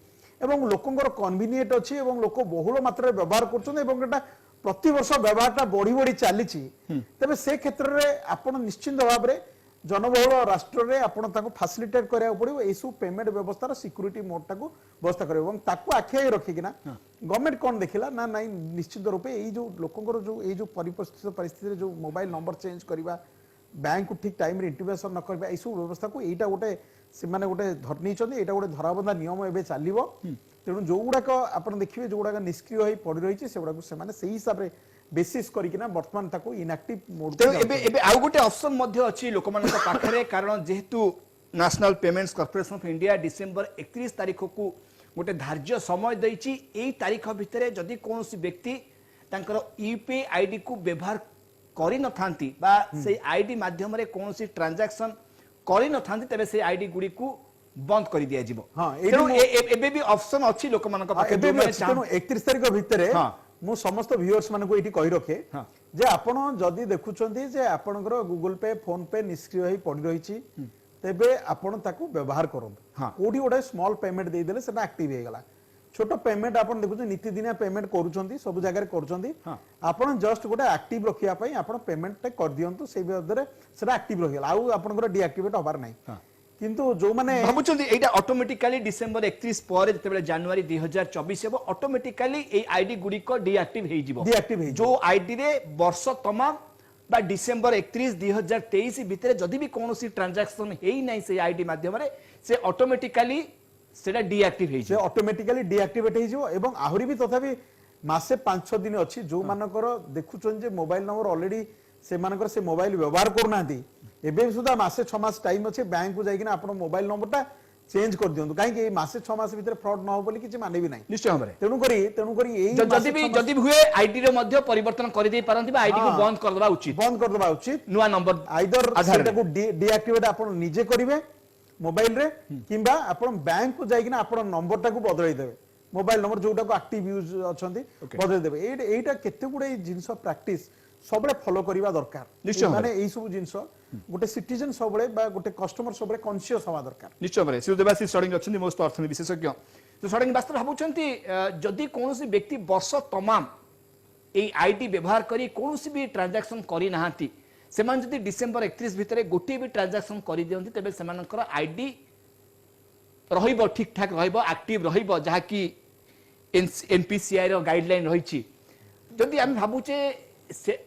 Speaker 4: एवं लोकंगर कन्वीनिएंट अछि एवं लोक बहुल मात्रा व्यवहार करछन एवं एटा प्रति वर्ष व्यवहारटा बढ़ी बढ़ी चलीची तबे से क्षेत्र रे आपण निश्चित भाव रे जनबहुल राष्ट्र रे आपण ताको फैसिलिटेट करिया पड़िबो एसु पेमेंट व्यवस्था रो सिक्योरिटी मोड ताको व्यवस्था करबो एवं ताको आखिया रखिकिना गवर्नमेंट कोन देखिला ना नाही निश्चित रूपे एई जो लोकंगर जो एई जो परिस्थिति रे जो मोबाइल नंबर चेंज करबा बैंक को ठीक टाइम रे इंटिमेशन न करबा एसु व्यवस्था को एटा गोटे से माने गोटे धरनी चंदी एटा गोटे धराबंधा नियम एबे चालिबो तेनु जो गुडाक आपण देखिबे जो गुडाक निष्क्रिय होई पड़ी रहिछि से गुडाक से माने सेही हिसाब रे बेसिस करिकिना वर्तमान ताको इनएक्टिव मोड
Speaker 1: तेणु एबे आउ गोटे ऑप्शन मध्य अछि लोकमानक पाखरे कारण जेहेतु national payments corporation of India December 31 तारिख को गोटे धार्य समय दैछि एई तारिख भितरे जदि कोनोसी व्यक्ति तांकर यूपीआई आईडी को व्यवहार करि न थांती बा से आईडी माध्यम रे कोनोसी ट्रांजैक्शन करि न थांती तबे से आईडी गुडी को बंद कर दिया जिवो हां एबे भी ऑप्शन अछि लोकमानक पाखरे
Speaker 4: एबे भी तेणु 31 तारिख भितरे मु समस्त व्यूअर्स माने को एठी कहि रखे जे आपण जदी देखुचंती जे आपनकर गूगल पे फोन पे निष्क्रिय होई पड़ी रहिछि तेबे आपण ताकू व्यवहार करंतु कोठी ओडे स्मॉल पेमेंट दे देले सेटा एक्टिव हे गला छोट पेमेंट आपण देखुछ नीति दिना पेमेंट करूचंती सब जगह रे करूचंती आपण जस्ट गोटे एक्टिव रखिया पई आपण पेमेंट टे कर दियंतु सेही बदरे सेटा एक्टिव रहि गला आउ आपनकर डीएक्टिवेट होबार नै किंतु जो माने
Speaker 1: भाबुचंती एटा ऑटोमेटिकली डिसेंबर 31 पर जेतेबेले जनवरी 2024 हेबो ऑटोमेटिकली ए आईडी गुडी को डीएक्टिव हे जिवो जो आईडी रे वर्ष तमाम बा डिसेंबर 31 2023 भितरे जदी भी कोनोसी ट्रांजैक्शन हेई नै से आईडी माध्यम रे से ऑटोमेटिकली सेटा डीएक्टिव हे
Speaker 4: जे ऑटोमेटिकली डीएक्टिवेट हे जिवो एवं आहुरी भी तथापि मासे 5-6 दिन अछि जो मानकर देखुचन जे मोबाइल नंबर ऑलरेडी से मानकर से मोबाइल व्यवहार करनांती एबे सुधा मासे 6 मास टाइम अछि बैंक को जाइकिना आपण मोबाइल नंबरटा चेंज कर दियंतु काहे कि मासे 6 मास भीतर फ्रॉड न हो बोली किछि माने भी नै
Speaker 1: निश्चय हमरे
Speaker 4: तेनु करी एई
Speaker 1: जदी भी हुए आईडी रे मध्ये परिवर्तन कर दे पारंती बा आईडी को बंद कर दबा उचित नुवा नंबर
Speaker 4: आइदर सेटा को डीएक्टिवेट आपण निजे करिवे मोबाइल रे किंबा आपण बैंक को जाइकिना आपण नंबर टा को बदलै देबे मोबाइल नंबर जोटा को एक्टिव यूज अछंती बदल देबे एटा केते गुडे जिंस प्रैक्टिस सबले फॉलो करिवा दरकार
Speaker 1: निश्चय
Speaker 4: माने एई सब जिंस गोटे सिटीजन सबले बा गोटे कस्टमर सबले कॉन्शियस हवा दरकार
Speaker 1: निश्चय भाବରେ श्री देवाशीष षडंगी अछंती मोस्ट अर्थनीति विशेषज्ञ तो षडंगी वास्तव भाबुचंती जदि कोनोसी व्यक्ति वर्ष तमाम एई आईडी व्यवहार करी कोनोसी भी ट्रांजैक्शन करी नाहांती सेमान जदि डिसेंबर 31 भितरे गोटे भी ट्रांजैक्शन करी दियंती तबे सेमानकर आईडी रहिबो ठीक ठाक रहिबो एक्टिव रहिबो जहा कि एनपीसीआई रो गाइडलाइन रहिछि जदि हम भाबुचे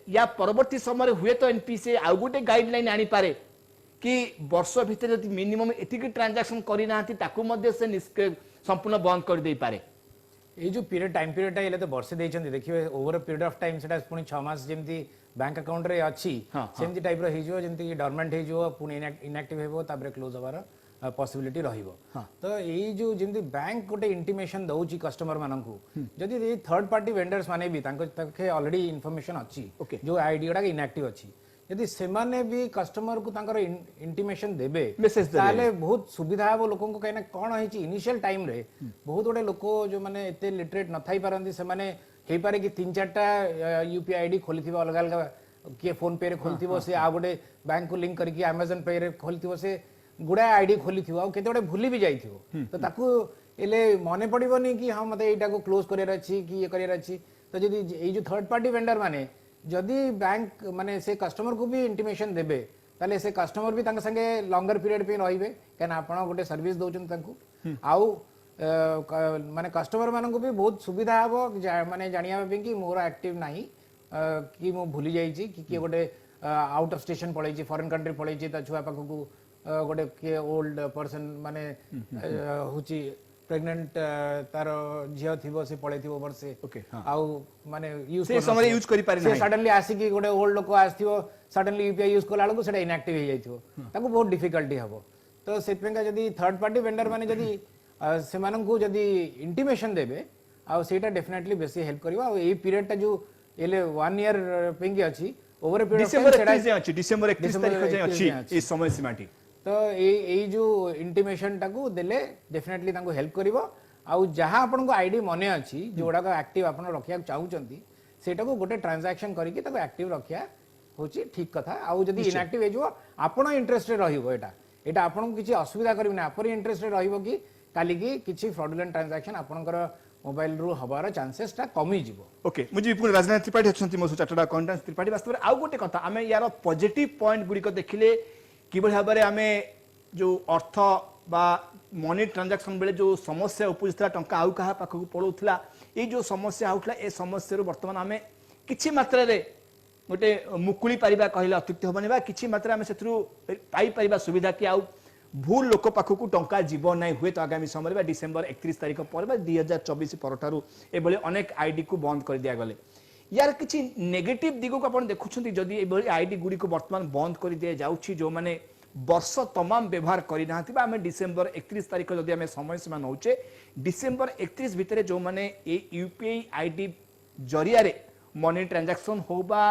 Speaker 1: या परवर्ती समय हुए तो एनपीसीआई आउ गोटे गाइडलाइन आनी पारे कि वर्ष भितर जदि मिनिमम एतिकी ट्रांजैक्शन करी नाहांती ताकू मध्ये से संपूर्ण बंद कर दे पारे
Speaker 3: ये जो पीरियड टाइम पीरियड है तो वर्षे देइछन्ती देखिए over a period of time सेटा पुनी 6 मास जेमती बैंक अकाउंट रे अछि सेमती टाइप रो हिजो जेमती डॉर्मेंट हिजो पुनी इनएक्टिव हेबो ताबरे क्लोज हबार पॉसिबिलिटी रहिबो तो ये जो जेमती बैंक गोटे इंटिमेशन दउची कस्टमर माननकू जदि थर्ड पार्टी वेंडर्स माने भी तांको तखे ऑलरेडी इन्फॉर्मेशन अछि जो आईडी गुडा इनएक्टिव अछि यदि सेमाने भी कस्टमर को तांकर इंटिमेशन देबे ताले बहुत सुविधा हो लोगों को कहीं कौन है इनिशियल टाइम रे बहुत गुडे लोक जो माने एते लिटरेट न थाई पारंती से माने हे पारे कि 3-4टा यूपीआई आईडी खोलिथिबो अलग अलग के फोन पे रे खोलिथिबो से आ गोटे बैंक को लिंक करके अमेज़न पे रे खोलिथिबो से गुडा आईडी खोलिथिबो आ केते गोटे भूली भी जाइथिबो तो ताकू एले मने पड़िबोनी कि हम मते एटा को क्लोज करियर अछि कि ये करियर अछि तो जदी ए जो थर्ड पार्टी वेंडर माने जदि बैंक माने से कस्टमर को भी इंटिमेशन देबे ताले से कस्टमर भी तांग संगे लॉन्गर पीरियड पे रहिबे केना आपण गोटे सर्विस दोचन तांकू आउ माने कस्टमर मानन को भी बहुत सुविधा हबो माने जानिया बे कि मोर एक्टिव नाही कि मो भूली जाई छी कि गोटे आउट ऑफ स्टेशन पळै छी फॉरेन कंट्री पळै छी ता छुआ पाखकू गोटे के ओल्ड पर्सन माने हुची प्रेग्नेंट तार झियो थिबो से पळे थिबो वर्षे आउ माने यूज
Speaker 1: से समय यूज करि पारि
Speaker 3: से सडनली आसी कि गोटे ओल्ड लोक आस्थिबो सडनली यूपीआई यूज कोला लको सेटा इनएक्टिव हे जाइथिबो ताको बहुत डिफिकल्टी हबो तो सेतपेंका जदी थर्ड पार्टी वेंडर माने जदी से मानन को जदी इंटिमेशन देबे आ सेटा डेफिनेटली बेसी हेल्प करबो आ ए पीरियड ता जो एले 1 ईयर पेंगी अछि ओवर पीरियड
Speaker 1: डिसेंबर 31 जे अछि डिसेंबर 31 तारिख जे अछि ए समय सीमाटी
Speaker 3: तो ये जो इंटिमेशन टाकू देले डेफिनेटली तांको हेल्प करिवो आउ जहां आपन को आईडी मने अछि जोडा को एक्टिव आपन रखिया चाहउचंती सेटा को गोटे ट्रांजैक्शन करिके ताको एक्टिव रखिया होची ठीक कथा आउ जदी इनएक्टिव हे जो आपन इंटरेस्टेड रहिबो एटा आपन को किछि असुविधा करिवना आपन इंटरेस्टेड रहिबो कि काली की किछि फ्रॉडुलेंट ट्रांजैक्शन आपनकर मोबाइल रु हबार चांसेस टा कमी जिवो
Speaker 1: ओके मुझे विपुल राजनाथ त्रिपाठी अछंती मो चार्टर्ड अकाउंटेंट त्रिपाठी वास्तव आउ गोटे कथा आमे यार पॉजिटिव पॉइंट गुडी को देखिले किबळ भाबरे आमे जो अर्थ बा मनी ट्रांजैक्शन बेले जो समस्या उपजिता टंका आउ कहा पाखक पड़ोला ये जो समस्या होता ए समस्या बर्तमान आमे किछि मात्रा रे गोटे मुकुली पारिबा कहले अत्युक्त होबनी बा किछि मात्रा आमे सेथरु पाई परिबा सुविधा कि आउ भूल लोक पाखक टंका जीव नै हुए तो आगामी समय बा डिसेंबर 31 तारिख पर बा 2024 परठारु एबले अनेक आईडी को बंद कर दिया गले यार किछि नेगेटिव दिगो को अपन देखुछंती जदी एबले आईडी गुडी को वर्तमान बंद कर दिया जाउछि जो माने वर्ष तमाम व्यवहार करना आम डिसेंबर 31 तारिख जदि आम समय सीमा नौचे डिसेंबर 31 भितर जो मैंने यूपीआई आईडी जरिया मनी ट्रांजैक्शन हो बा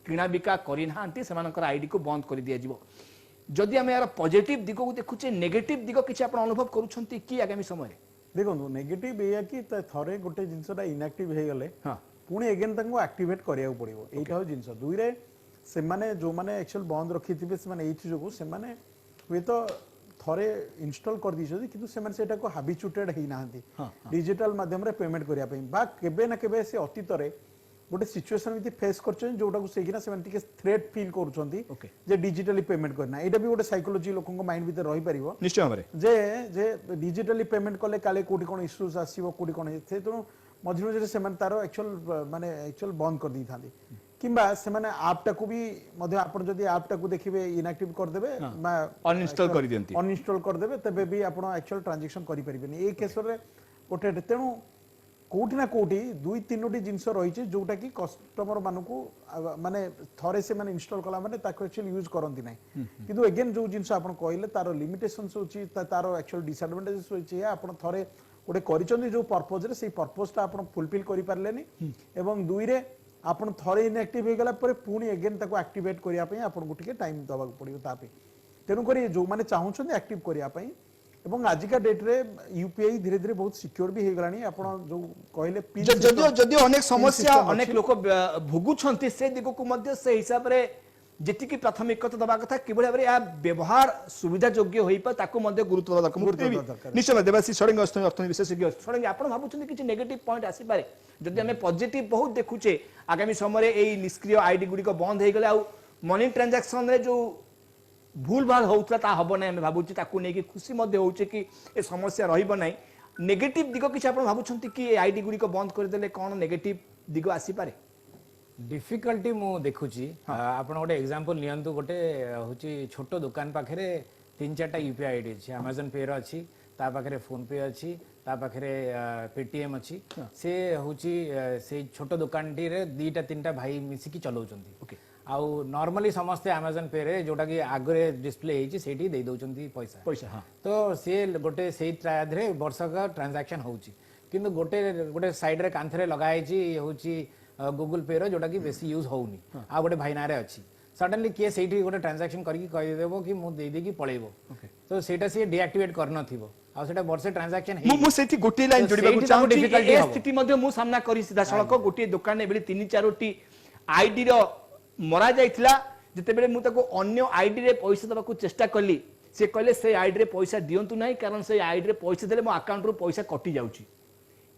Speaker 1: किना बिका करना से आईडी को बंद कर दिया जिवो जदि आम यार पॉजिटिव दिग को देखुचे नेगेटिव दिग किछि आपण अनुभव करूछंती कि आगामी समय
Speaker 4: देखो नेगेटिव एया कि थरे गोटे जिंसटा इनएक्टिव हे गले पुणी अगेन तांको एक्टिवेट करिया पड़िबो एटा हो जिंस दुई रे से माने जो माने एक्चुअल बंद रखी थिबे से माने एथि जोगु से माने वे तो थरे इंस्टॉल कर दी छथि किंतु से माने सेटा को हैबिचुटेड हे नाहंती डिजिटल माध्यम रे पेमेंट करिया पई बा केबे ना केबे से अतीत रे गोटे सिचुएशन विधि फेस करछन जोटा को सेगिना से माने टिके थ्रेट फील करूछंती जे डिजिटली पेमेंट करना एटा भी गोटे साइकोलॉजी लोकन को माइंड भीतर रही परिबो
Speaker 1: निश्चय हमरे
Speaker 4: जे जे डिजिटली पेमेंट कले काले कोटी कोन इश्यूज आसीबो कोटी कोन से तो मझिरो जे से माने तारो एक्चुअल बंद कर दी थांती किंबा से माने ऐप टाकू भी मध्य आपण जदी ऐप टाकू देखिबे इनएक्टिव कर देबे
Speaker 1: अनइंस्टॉल कर दियंती
Speaker 4: अनइंस्टॉल कर देबे तबे भी आपण एक्चुअल ट्रांजैक्शन करि परिबेनी ए केस रे गोटे तेनु कोठी ना कोठी दुई तीनोटी जिंस रहिছে जोटा कि कस्टमर मानकू माने थरे से माने इंस्टॉल कला माने ताको एक्चुअली यूज करंती नै किंतु अगेन जो जिंस आपण कहले तारो लिमिटेशंस होची तारो एक्चुअल डिसएडवांटेजेस होची आपण थरे गोटे करिसंती जो पर्पस रे सेही पर्पस ता आपण फुलफिल करि पारलेनी एवं दुई रे आपण थरे इनएक्टिव हे गला परे पुनी अगेन ताको एक्टिवेट करिया पई आपण गुटिके टाइम दबा पड़ियो तापे तेनु करी जो माने चाहउछन एक्टिव करिया पई ଏବଂ ଆଜିକା ଡେଟ୍ରେ ୟୁପିଆଇ ଧୀରେ ଧୀରେ ବହୁତ ସିକ୍योर ବି ହେଇଗଲାଣି ଆପଣ ଯୋଉ କହିଲେ PIN
Speaker 1: ଯଦିଓ ଯଦିଓ ଅନେକ ସମସ୍ୟା
Speaker 4: system
Speaker 1: ଅନେକ
Speaker 4: ଅଛି।
Speaker 1: ଲୋକ ଭୋଗୁଛନ୍ତି ସେ ଦିଗକୁ ମଧ୍ୟ ସେ ହିସାବରେ ଯେତିକି ପ୍ରାଥମିକତା ଦେବା କଥା କିଭଳି ଭାବରେ ଏହା ବ୍ୟବହାର ସୁବିଧା ଯୋଗ୍ୟ ହୋଇପାରେ ତାକୁ ମଧ୍ୟ ଗୁରୁତ୍ୱ ଦେବା ଦରକାର।
Speaker 4: ଗୁରୁତ୍ୱ ଦେବା ଦରକାର।
Speaker 1: ନିଶ୍ଚୟ ଦେବାଶିଷ ଷଡ଼ଙ୍ଗୀ ଅର୍ଥନୀତି ବିଶେଷଜ୍ଞ ଷଡ଼ଙ୍ଗୀ ଆପଣ ଭାବୁଛନ୍ତି କିଛି ନେଗେଟିଭ ପଏଣ୍ଟ ଆସିପାରେ ଯଦି ଆମେ ପଜିଟିଭ ବହୁତ ଦେଖୁଛେ ଆଗାମୀ ସମୟରେ ଏଇ ନିଷ୍କ୍ରିୟ ଆଇଡି ଗୁଡ଼ିକ ବନ୍ଦ ହେଇଗଲେ ଆଉ ମନି ଟ୍ରାଞ୍ଜାକ୍ସନରେ ଯୋଉ ଭୁଲ ଭାଲ ହଉଥିଲା ତା ହବ ନାହିଁ ଆମେ ଭାବୁଛି ତାକୁ ନେଇକି ଖୁସି ମଧ୍ୟ ହଉଛି କି ଏ ସମସ୍ୟା ରହିବ ନାହିଁ ନେଗେଟିଭ ଦିଗ କିଛି ଆପଣ ଭାବୁଛନ୍ତି କି ଏ ଆଇଡି ଗୁଡ଼ିକ ବନ୍ଦ କରିଦେଲେ କ'ଣ ନେଗେଟିଭ ଦିଗ ଆସିପାରେ?
Speaker 3: डिफिकल्टी मु देखुची आपण गोटे एग्जांपल नियंतु गोटे होची छोटो दुकान पाखरे 3-4टा यूपीआई आईडी अछि अमेजन पे रो अछि ता पाखरे फोन पे अछि ता पाखरे पेटीएम अछि से होची से छोटो दुकान टी रे 2-3टा भाई मिसी की चलाउचंती
Speaker 1: ओके
Speaker 3: आउ नॉर्मली समस्ते अमेजन पे रे जोटा की आगरे डिस्प्ले हेची सेठी दे दउचंती पैसा
Speaker 1: पैसा हाँ
Speaker 3: तो से गोटे सेई त्राधरे वर्ष का ट्रांजैक्शन होची किंतु गोटे गोटे साइड रे कांथरे लगा हेची होची गूगल पे रो जोटा की बेसी यूज होउनी आ गोटे भाई नारे अछि सडनली के सेठी गोटे ट्रांजैक्शन करकी कहि देबो कि मु दे दे की पळेबो तो सेटा से डीएक्टिवेट करन थिबो आ सेटा वर्षे ट्रांजैक्शन हे
Speaker 1: मु सेठी गोटे लाइन
Speaker 3: तो
Speaker 1: जोड़िबाकू
Speaker 3: ସେଇଠି
Speaker 1: चाहूँ
Speaker 3: ତାଙ୍କୁ difficulty
Speaker 1: ए
Speaker 3: ହବ।
Speaker 1: स्थिति मध्ये मु सामना करी सीधा सड़क गोटे दुकान एबे 3-4टी आईडी रो मरा जाइथिला जेतेबेले मु ताको अन्य आईडी रे पैसा दबाकू चेष्टा कली से कहले से आईडी रे पैसा दियंतु नाही कारण से आईडी रे पैसा देले मो अकाउंट रो पैसा कटि जाउची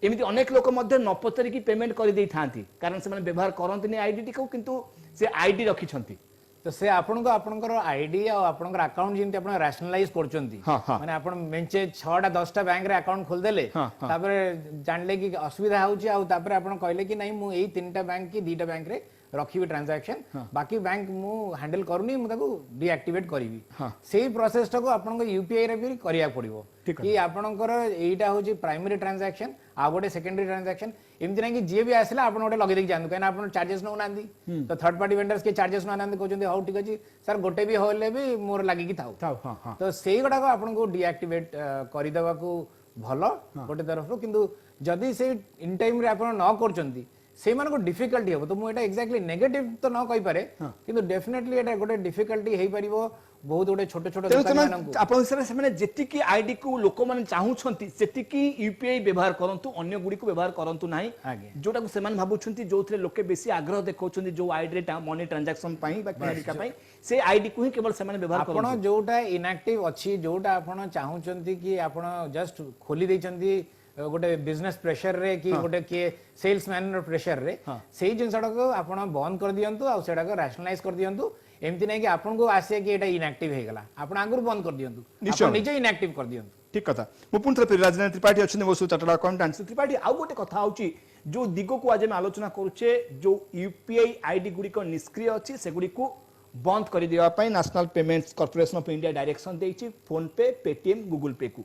Speaker 1: एमिति अनेक लोक मध्ये न पचरी की पेमेंट करि देई थांती कारण से माने व्यवहार करंतनी आईडी को किंतु से आईडी रखी छंती
Speaker 3: तो से आपनको आपनकर आईडी और आपनकर अकाउंट जिंति आपण रैशनलाइज करचंती
Speaker 1: हाँ, हाँ।
Speaker 3: माने आपण मेंचे 6टा 10टा बैंक रे अकाउंट खोल देले
Speaker 1: हाँ, हाँ।
Speaker 3: तापर जानले कि असुविधा होउची आ तापर आपण कहले कि नहीं मु एई 3टा बैंक की 2टा बैंक रे रखिबी ट्रांजैक्शन बाकी बैंक मु हैंडल करूनी मु ताको डीएक्टिवेट करबी
Speaker 1: हाँ।
Speaker 3: सेही प्रोसेस को आपनको यूपीआई रे भी करिया पड़िबो
Speaker 1: ठीक
Speaker 3: कि आपनकर एईटा होची प्राइमरी ट्रांजैक्शन आ गोटे सेकेंडरी ट्रांजैक्शन एमति नहीं कि जे भी आसला आपण गोटे लगे देख जानू कहना आपण चार्जेस न नांदी तो थर्ड पार्टी वेंडर्स के चार्जेस न नांदी कहउचंदी हाउ ठीक अछि सर गोटे भी होले भी मोर लागि कि थाउ
Speaker 1: हाँ हाँ
Speaker 3: तो सेही गोटा को आपण को डीएक्टिवेट करि देबा को भलो गोटे तरफ किंतु जदी से इन टाइम रे आपण न करचंती से मान को डिफिकल्टी हो तो मु एटा एक्जेक्टली नेगेटिव तो न कहि पारे किंतु डेफिनेटली एटा गोटे डिफिकल्टी हेई परिबो बहुत गोटे छोट छोट दुकान मानन को
Speaker 1: आपण सर से जेतिकी आईडी को लोक माने चाहूछंती सेतिकी यूपीआई व्यवहार करंतु अन्य गुडी को व्यवहार करंतु नाही
Speaker 3: आगे
Speaker 1: जोटा को सेमान भाबुछंती जोथरे लोके बेसी आग्रह देखौछंती जो आईडी रे मनी ट्रांजैक्शन पई बा किनारिका पई से आईडी को ही केवल सेमान व्यवहार
Speaker 3: आपण
Speaker 1: करंतु
Speaker 3: जोटा इनएक्टिव अछि जोटा आपण चाहूचंती कि आपण जस्ट खोली दैचंती गोटे बिजनेस प्रेशर रे कि गोटे के सेल्समैन प्रेशर रे सेही जिनसडा को आपण बंद कर दियंतु आ सेडा को रैशनलाइज कर दियंतु एमति नै कि आपण को आसे कि एटा इनएक्टिव हे गला आपण आगुर बंद कर दियंतु आपण निजे इनएक्टिव कर दियंतु
Speaker 1: ठीक कथा मु पुन थरे राजनाथ त्रिपाठी अछि वो चार्टर्ड अकाउंटेंट त्रिपाठी आउ गोटे कथा होची जो दिगो को आज हम आलोचना करूचे जो यूपीआई आईडी गुडी को निष्क्रिय अछि से गुडी को बंद कर दिया पई national payments corporation of India direction देछि PhonePe Paytm Google Pay को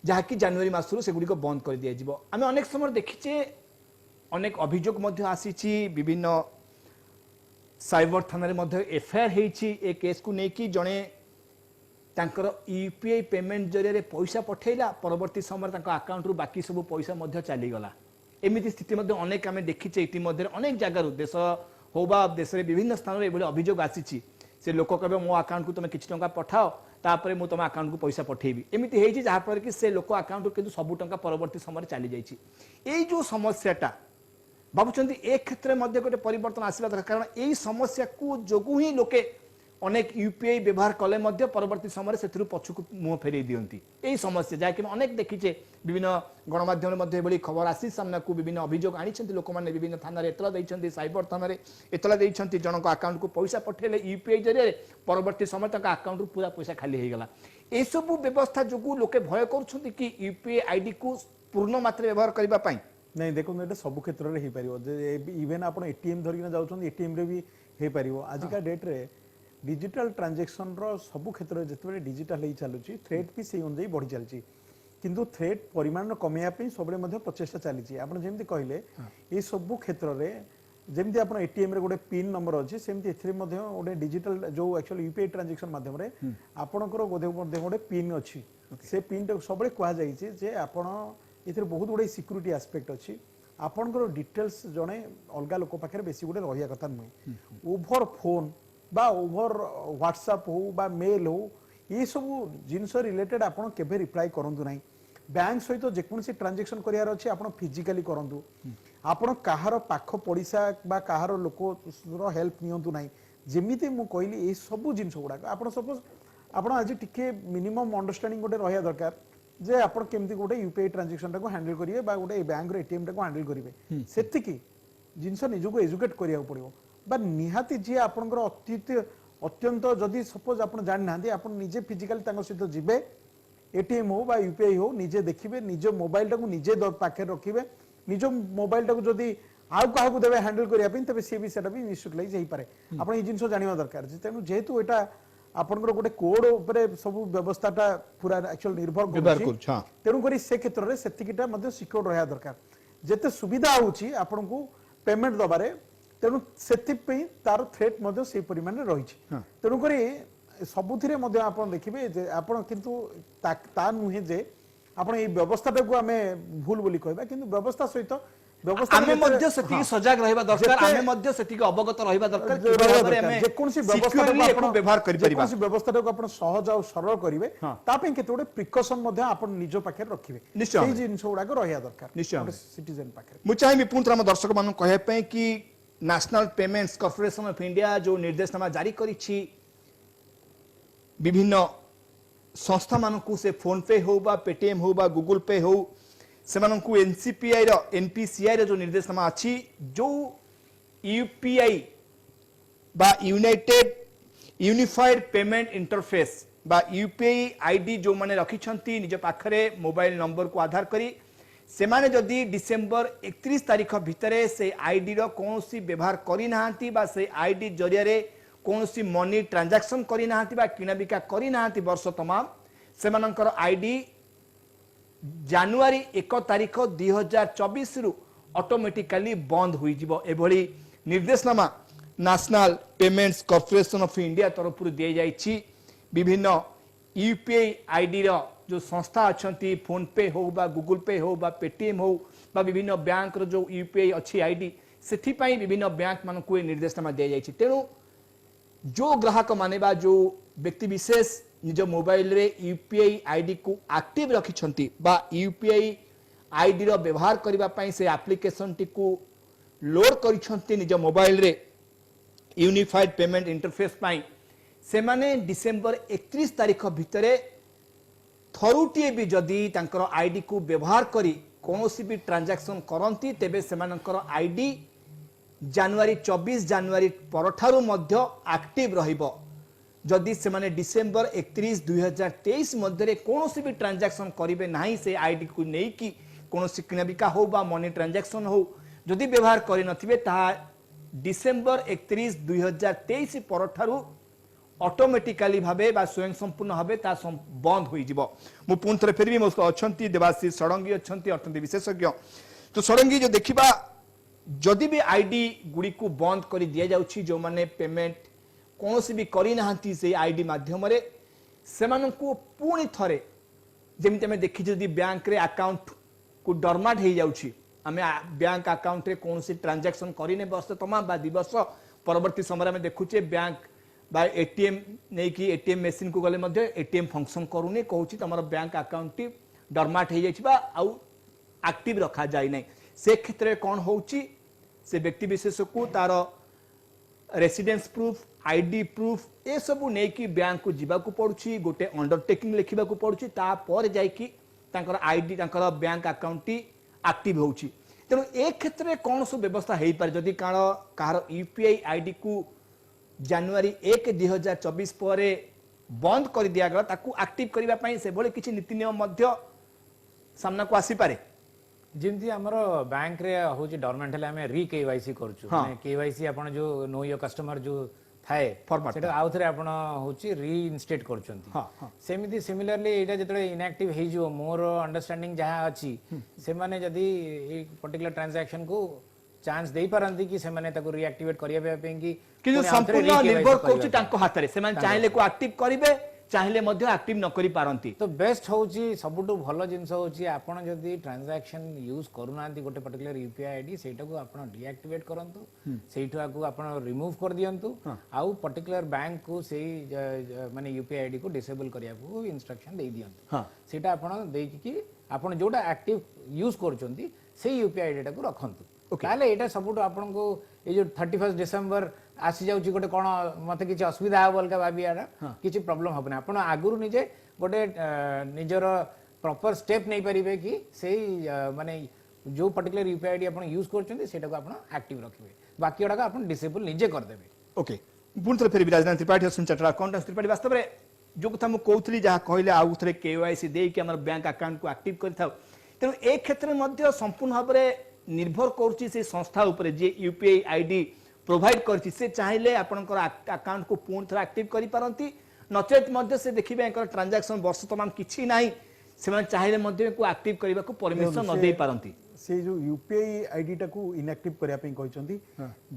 Speaker 1: जहाँकि जनवरी मासरू से गुडी को बंद कर दिया जिवो आमे अनेक समय देखिचे अनेक अभियोग मध्य आसीछि विभिन्न साइबर थाना रे मध्य एफआईआर हेछि ए केस को नेकी जणे तांकर यूपीआई पेमेंट जरिया रे पैसा पठेला परवर्ती समय तांका अकाउंट रु बाकी सब पैसा मध्य चली गला एमिति स्थिति मध्य अनेक आमे देखिचे इति मध्य अनेक जगह रु देश होबा देश रे विभिन्न स्थान रे एबले अभियोग आसीछि से लोक कहबे मो अकाउंट को तुम किछि टंका पठाओ तापरे मु तुम अकाउंट को पैसा पठेबी एमिति हेछि जहा पर कि से लोक अकाउंट किंतु सब टंका परवर्ती समय चली जाइछि एई जो समस्याटा भावुंट ए क्षेत्र में गोटे परिवर्तन आसवा दरकार कारण यही समस्या को जोगु ही लोके अनेक यूपीआई व्यवहार कले परवर्ती समय से पछक मुह फेर दियंती यही समस्या जहाँकि अनेक देखीचे विभिन्न गणमाध्यम खबर आसी सामना को विभिन्न अभियोग आनी लोक मैंने विभिन्न थाना एतला देइछंती साइबर थाना एतला देइछंती जनक अकाउंट को पैसा पठेले यूपीआई जरिए परवर्ती समय तक अकाउंट पूरा पैसा खाली हो गला ए सब व्यवस्था जोगु लोके भय करूछंती कि यूपीआई आईडी को पूर्ण मात्रा व्यवहार करबा पई
Speaker 4: नहीं देखो ये सब क्षेत्र में हो पार इवेन आप एटीएम धरिक जाऊँ एटीएम रे भी हो पार आजिका डेट रे डिजिटल ट्रांजेक्शन रो सब क्षेत्र जिते डिजिटल ही चलुची थ्रेट भी से अनुसार बढ़ी चलती किंतु थ्रेट परिमाण कमेया सब प्रचेषा चली आप जमी कहले ये सब क्षेत्र में जमी आप एटीएम रे गोटे पिन नंबर अच्छे सेमती गोटे डिजिटल जो एक्चुअली यूपीआई ट्रांजेक्शन माध्यम आपणकर गोटे पिन अच्छी से पिन सब कहुई आपण ये बहुत गुड़े सिक्यूरीटी आस्पेक्ट अच्छी आपणकर डिटेल्स जड़े अलग लोक पाखे बेसी गोटे रहा कथा नुहे ओभर फोन बा ओभर व्हाट्सएप हो बा मेल हो ये सब जिनस रिलेटेड आपण केबे रिप्लाई करंतु नाही बैंक सहित जेकोसी ट्रांजैक्शन करियार अछि आपण फिजिकली करंतु आपण काहार पाख पड़िसा बा काहार लोक हेल्प नियंतु नाही जेमिति मु कहली ए सब जिनस गुडा आपण सपोज आपण आज टिके मिनिमम अंडरस्टैंडिंग गोटे रहिया दरकार जे आपण केमति गोटे यूपीआई ट्रांजैक्शन को हैंडल करिवे बा गोटे बैंक रे एटीएम को हैंडल करिवे सेतिकी जिनस निजको एजुकेट करिया पड़िबो बा निहाती जे आपनकर अत्यंत जदि सपोज आपण जानि नांदी आपण निजे फिजिकली तांको सहित जिबे एटीएम हो बा यूपीआई हो निजे देखिबे निज मोबाइल टाको निजे पाखे रखिबे निज मोबाइल टाको जदि आउ काहाकू देबे हैंडल करिया पिन तबे सी भी सेटा भी मिसयूटिलाइज हेई पारे आपण ई जिंसो जानिबा दरकार तेनु जेहेतु एटा आपनकर गोटे कोड उपरे सब व्यवस्थाटा पूरा एक्चुअल निर्भर करूची तेनु करी से क्षेत्र रे सेतिकिटा मध्ये सिक्योर रहया दरकार जेते सुविधा होउची आपनकू पेमेंट दबारे तेनु सेति पे तार थ्रेट मध्ये से परिमाण रे रहिछि तेनु करी सबुथिरे मध्ये आपण देखिबे जे आपण किंतु ता नुहे जे आपण ए व्यवस्थाटा को हमें भूल बोली कहबा किंतु व्यवस्था सहित व्यवस्था
Speaker 1: आमे मध्य सेति सजग रहबा दरकार आमे मध्य सेति अवगत रहबा दरकार कि भाबरे हमें
Speaker 4: जे कोनसी व्यवस्था
Speaker 1: आपण व्यवहार करि परिबा
Speaker 4: कोनसी व्यवस्था को आपण सहज और सरल करिवे ता पे केते गोटे प्रिकॉशन मध्ये आपण निज पाखे रखिबे सेही जिंस गुडा को रहया दरकार
Speaker 1: निश्चय
Speaker 4: सिटीजन पाखे
Speaker 1: मु चाहि पुनः हम दर्शक मानु कहे पे कि national payments corporation of India जो निर्देशनामा जारी करिछि विभिन्न संस्था मानकू से फोन पे हो बा पेटीएम हो बा गूगल पे हो से मानकू एनसीपीआई रो एनपीसीआई रो जो निर्देशनामा अछि जो यूपीआई बा यूनिफाइड पेमेंट इंटरफेस बा यूपीआई आईडी जो माने रखिछंती निज पाखरे मोबाइल नंबर को आधार करी से माने जदि डिसेंबर 31 तारिख भितरे से आईडी रो कोनोसी व्यवहार करि नाहंती बा से आईडी जरिया रे कोनोसी मनी ट्रांजैक्शन करि नाहंती बा किना बिका करि नाहंती वर्ष तमाम से मानकर आईडी जनवरी 1 तारिख 2024 रु ऑटोमेटिकली बंद होई जिवो एभली निर्देशनामा national payments corporation of India तरफ दिए जाइछि विभिन्न यूपीआई आईडी रो जो संस्था अच्छी फोन पे हो बा गूगल पे हो बा पेटीएम हो बा विभिन्न बैंक रो जो यूपीआई अच्छी आईडी सेथि पई विभिन्न बैंक मानकू निर्देशनामा दिया जाइछि तेनु जो ग्राहक माने बा जो व्यक्ति विशेष निज मोबाइल रे यूपीआई आईडी को एक्टिव रखिछंती बा यूपीआई आईडी रो व्यवहार करिबा पई से एप्लीकेशन टी को लोड करिछंती निज मोबाइल रे यूनिफाइड पेमेंट इंटरफेस पई से माने डिसेंबर 31 तारिख भितरे थरुटिए भी जदि तांकर आईडी को व्यवहार करी कोनोसी भी ट्रांजैक्शन करंती तेबे सेमानकर आईडी जनवरी 24 जनवरी परठारु मध्य एक्टिव रहिबो जदि से माने डिसेंबर 31 2023 मध्य रे कोनोसी भी ट्रांजैक्शन करिवे नाही से आईडी को नै कि कोनोसी किनाबिका हो बा मनी ट्रांजैक्शन हो जदि व्यवहार करि नथिबे ता डिसेंबर 31 2023 परठारु ऑटोमेटिकली भाबे बा स्वयं संपूर्ण भाबे ता बंद होई जिवो मु पुन थरे फेरबी मो अछंती देवासी सडंगी अछंती अर्थनीति विशेषज्ञ तो सडंगी जो देखिबा जदि भी आईडी गुडी को बंद करि दिया जाउछि जो माने पेमेंट कोनोसी भी करि नाहंती से आईडी माध्यम रे सेमानकू पुणी थरे जेमिति हमें देखि जदि बैंक रे अकाउंट को डरमाट हे जाउछि हमें बैंक अकाउंट रे कोनोसी ट्रांजैक्शन करिने वर्ष तमाम बा दिवस परवर्ती समय में देखुचे बैंक बा एटीएम नहीं कि एटीएम मशीन को गले मध्य एटीएम फंक्शन करूनी कहूची तमर बैंक अकाउंट टी डरमाट हे जाइछि बा आउ एक्टिव रखा जाय नै से क्षेत्र में कौन होउची से व्यक्ति विशेष को तार रेसिडेंस प्रूफ आईडी प्रूफ ए सब नहीं कि बैंक को जीवा को पड़ुची गोटे अंडरटेकिंग लिखिबा को पड़ुची ता पर जाय कि तांकर आईडी तांकर बैंक अकाउंट टी एक्टिव होउची तेनो ए क्षेत्र में कौन सब व्यवस्था हेई पारे जदि कार यूपीआई आईडी को जनवरी 1 2024 पर बंद कर दिया गला ताकू एक्टिव करबा पई से भले किछि नीति नियम मध्य सामना को आसी पारे
Speaker 3: जेमती हमर बैंक रे होची डॉर्मेंट हले हमें री केवाईसी करछु माने केवाईसी आपण जो नो योर कस्टमर जो थाए
Speaker 1: फॉर्मेट
Speaker 3: सेटा आउ थरे आपण होची री इनस्टेट करचंती सेमिति सिमिलरली एटा जतले इनएक्टिव हे जो मोर अंडरस्टैंडिंग जहां अछि से माने जदी ए पर्टिकुलर ट्रांजैक्शन को चांस देई पारंती कि से माने ताको रीएक्टिवेट करिया पे कि
Speaker 1: संपूर्ण निर्भर करछि तांको हाथ रे से माने चाहिले को एक्टिव करिवे ଚାହିଁଲେ ମଧ୍ୟ ଆକ୍ଟିଭ ନ କରି ପାରନ୍ତି।
Speaker 3: तो बेस्ट होची सबुठु भल जिनस होची आपण जदी ट्रांजैक्शन यूज करूनांती गोटे पर्टिकुलर यूपीआई आईडी सेटा को आपण डीएक्टिवेट करंतु सेठा को आपण रिमूव कर दियंतु आउ पर्टिकुलर बैंक को सेही माने यूपीआई आईडी को डिसेबल करिया को इंस्ट्रक्शन दे दियंतु सेटा आपण देकी कि आपण जोटा एक्टिव यूज करचंती सेही यूपीआई आईडी को रखंतु ताले एटा सबुठु आपण को ए जो 31 डिसेंबर आसी जाउची गोटे कोन मते किछि असुविधा हो बलका भाबियाडा किछि प्रॉब्लम हबना आपण आगुरु निजे गोटे निजर प्रॉपर स्टेप नहीं परिबे कि सेही माने जो पर्टिकुलर यूपीआई आईडी आपण यूज करचंती सेटा को आपण एक्टिव रखिबे बाकी ओडा आपण डिसेबल निजे कर देबे।
Speaker 1: ओके पुन थरे फेर विराजनाथ त्रिपाठी असुन चार्टर्ड अकाउंटेंट त्रिपाठी वास्तव रे जो कथा मु कहउतली जहा कहले आउ थरे केवाईसी देई कि हमर बैंक अकाउंट को एक्टिव करथाउ तेनु ए क्षेत्र मध्ये संपूर्ण भाबरे निर्भर करूची से संस्था ऊपर जे यूपीआई आईडी प्रोवाइड करची से चाहिले आपनकर अकाउंट को पुन थरा एक्टिव करि पारंती नचेत मध्ये से देखिबे एकर ट्रांजैक्शन वर्ष तमाम किछि नाही से चाहिले मध्ये को एक्टिव करबा को परमिशन न दे पारंती
Speaker 4: से जो यूपीआई आईडी टा को इनएक्टिव करिया पे कहचंती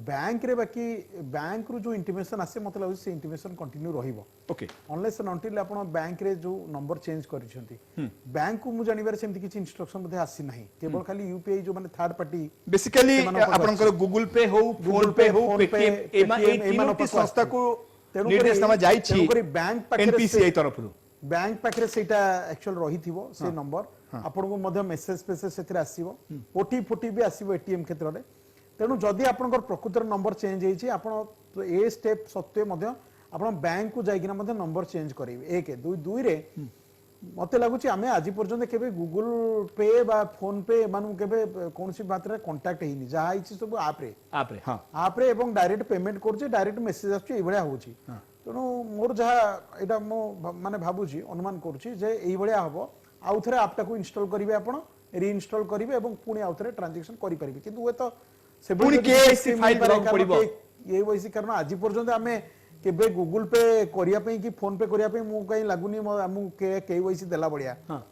Speaker 4: बैंक रे बाकी बैंक रो जो इंटिमेशन आसे मतलब लागु से इंटिमेशन कंटिन्यू रहिबो
Speaker 1: ओके
Speaker 4: अनलेस एंड अनटिल आपण बैंक रे जो नंबर चेंज करिसंती बैंक को मु जानिबार सेमति किछि इंस्ट्रक्शन मध्ये आसी नाही केवल खाली यूपीआई जो माने थर्ड पार्टी
Speaker 1: बेसिकली आपनकर गूगल पे हो फोन पे हो पेटीएम एमा संस्था को निर्देशनामा जाई छी
Speaker 4: बैंक
Speaker 1: एनपीसीआई तरफ रु
Speaker 4: बैंक पाखे सेटा एक्चुअल रही थिबो से नंबर आपन को मध्य मेसेज पेसेज सेतिर आसीबो ओटी भी आसीबो एटीएम क्षेत्र रे तेनु जदी आपनकर प्रकृतर नंबर चेंज हेछि आपन ए स्टेप सत्वे मध्य आपन बैंक को जाइकिना मध्य नंबर चेंज करिवे एक दुई दुई रे मते लागुची आमे आज पर्यंत केबे गूगल पे बा फोन पे मानु केबे कोनसी बात रे कांटेक्ट हेनी जा आइछि सब आप रे एवं डायरेक्ट पेमेंट करछि डायरेक्ट मेसेज आछि ए भलिया होछि तेणु मोर जहाँ यहाँ मो माने भाबुची अनुमान करुच्ची जे एई भलिया हबो आउ थरे आपटा को इंस्टॉल करिवे आपण रीइंस्टॉल करिवे एवं पुणी आउ थरे ट्रांजैक्शन करि परिबे किंतु ए तो से
Speaker 1: पुणी केवाईसी फाइल करन पड़िबो
Speaker 4: केवाईसी कारण आज पर्यंत आमे केबे गूगल पे करिया पे कि फोन पे करिया पे मु कहीं लागुनी मु केवाईसी देला बढ़िया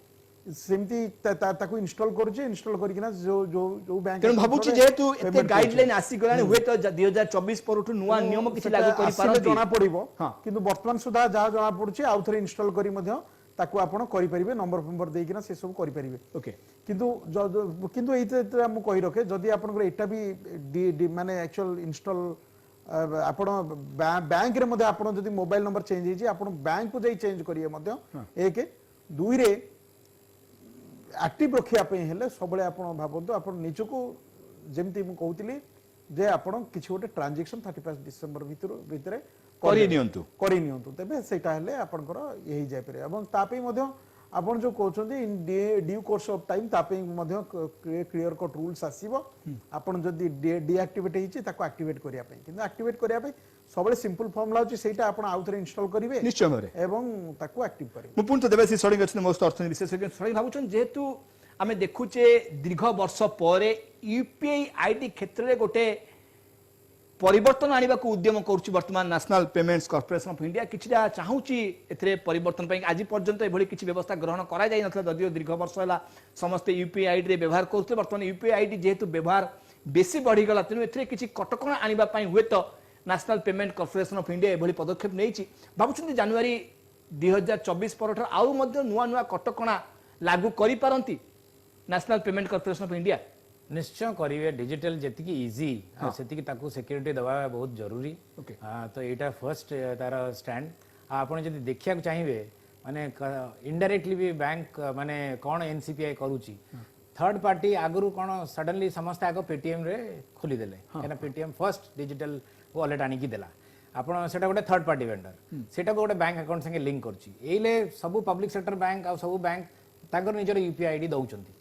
Speaker 4: सेमती ताको इंस्टॉल करूचे इंस्टॉल करिकिना जो जो जो बैंक
Speaker 1: तेन भाबुची जेतु एते गाइडलाइन आसी गलानी हुए तो 2024 परठु नुवा नियम किछि लागू करि पारंती
Speaker 4: जणा पड़िबो किंतु वर्तमान सुधा जहा जणा पड़ुची आउ थरे इंस्टॉल करी मध्य ताको आपण करि परिबे नंबर देकिना से सब करि परिबे
Speaker 1: ओके
Speaker 4: किंतु एते मु कहि रखे जदी आपण एटा भी माने एक्चुअल इंस्टॉल आपण बैंक रे मध्य आपण जदी मोबाइल नंबर चेंज हेजी आपण बैंक को जाई चेंज करिए मध्य एक दुई रे एक्टिव रखिया पे हेले सबले आपण भाबंतु आपण निचको जेमति मु कहउतिली जे आपण किछि गोटे ट्रांजैक्शन 31 डिसेंबर भितरे
Speaker 1: करि नियंतु
Speaker 4: तबे सेटा हेले आपनकर यही जाय परे एवं तापे मध्य आपण जो कहउछन्ती in due course of time तापे मध्य क्लियर कट रूल्स आसीबो आपण जदी डीएक्टिवेट हिची ताको एक्टिवेट करिया पे किंतु एक्टिवेट करिया पे सबले सिंपल फॉर्मुला होची सेटा आपण आउ थरे इंस्टॉल करिवे
Speaker 1: निश्चय भाबरे
Speaker 4: एवं ताको एक्टिव करिवे
Speaker 1: मु पुनः देबे सडिंग अछि मोस्ट अर्थन विशेषज्ञ सडिंग भाबुछन जेतु आमे देखुचे दीर्घ वर्ष परे यूपीआई आईडी क्षेत्र रे गोटे परिवर्तन आनिबा को उद्यम करूची वर्तमान national payments corporation of India किछिटा चाहूची एथरे परिवर्तन पई आज पर्यंत एभली किछि व्यवस्था ग्रहण करा जाय नथला जदियो दीर्घ वर्ष होला समस्त यूपीआई आईडी रे व्यवहार करते वर्तमान यूपीआई आईडी जेतु व्यवहार बेसी बढ़ी गला तेनु एथरे किछि कटकणा आनिबा पई हुए तो national payment corporation of India एभली पदक्षेप नेइची भाबुछन जनवरी 2024 परठर आउ मध्ये नुवा नुवा कटकणा लागू करि पारंती national payment corporation of India
Speaker 3: निश्चय करिवे डिजिटल जेति की इजी सेति की ताकू सिक्योरिटी दबा बहुत जरूरी
Speaker 1: ओके
Speaker 3: तो एटा फर्स्ट तार स्टैंड आपण जदी देखिया चाहिए माने इनडायरेक्टली भी बैंक माने कोन एनसीपीआई करूची थर्ड पार्टी आगुरु कोन सडनली समस्त आगो पेटीएम रे खोली देले केना पेटीएम फर्स्ट डिजिटल वॉलेट आनी की देला आपण सेटा गोटे थर्ड पार्टी वेंडर सेटा गोटे बैंक अकाउंट संगे लिंक करची एले सब पब्लिक सेक्टर बैंक आ सब बैंक ताकर निजर यूपीआई आईडी दउचंती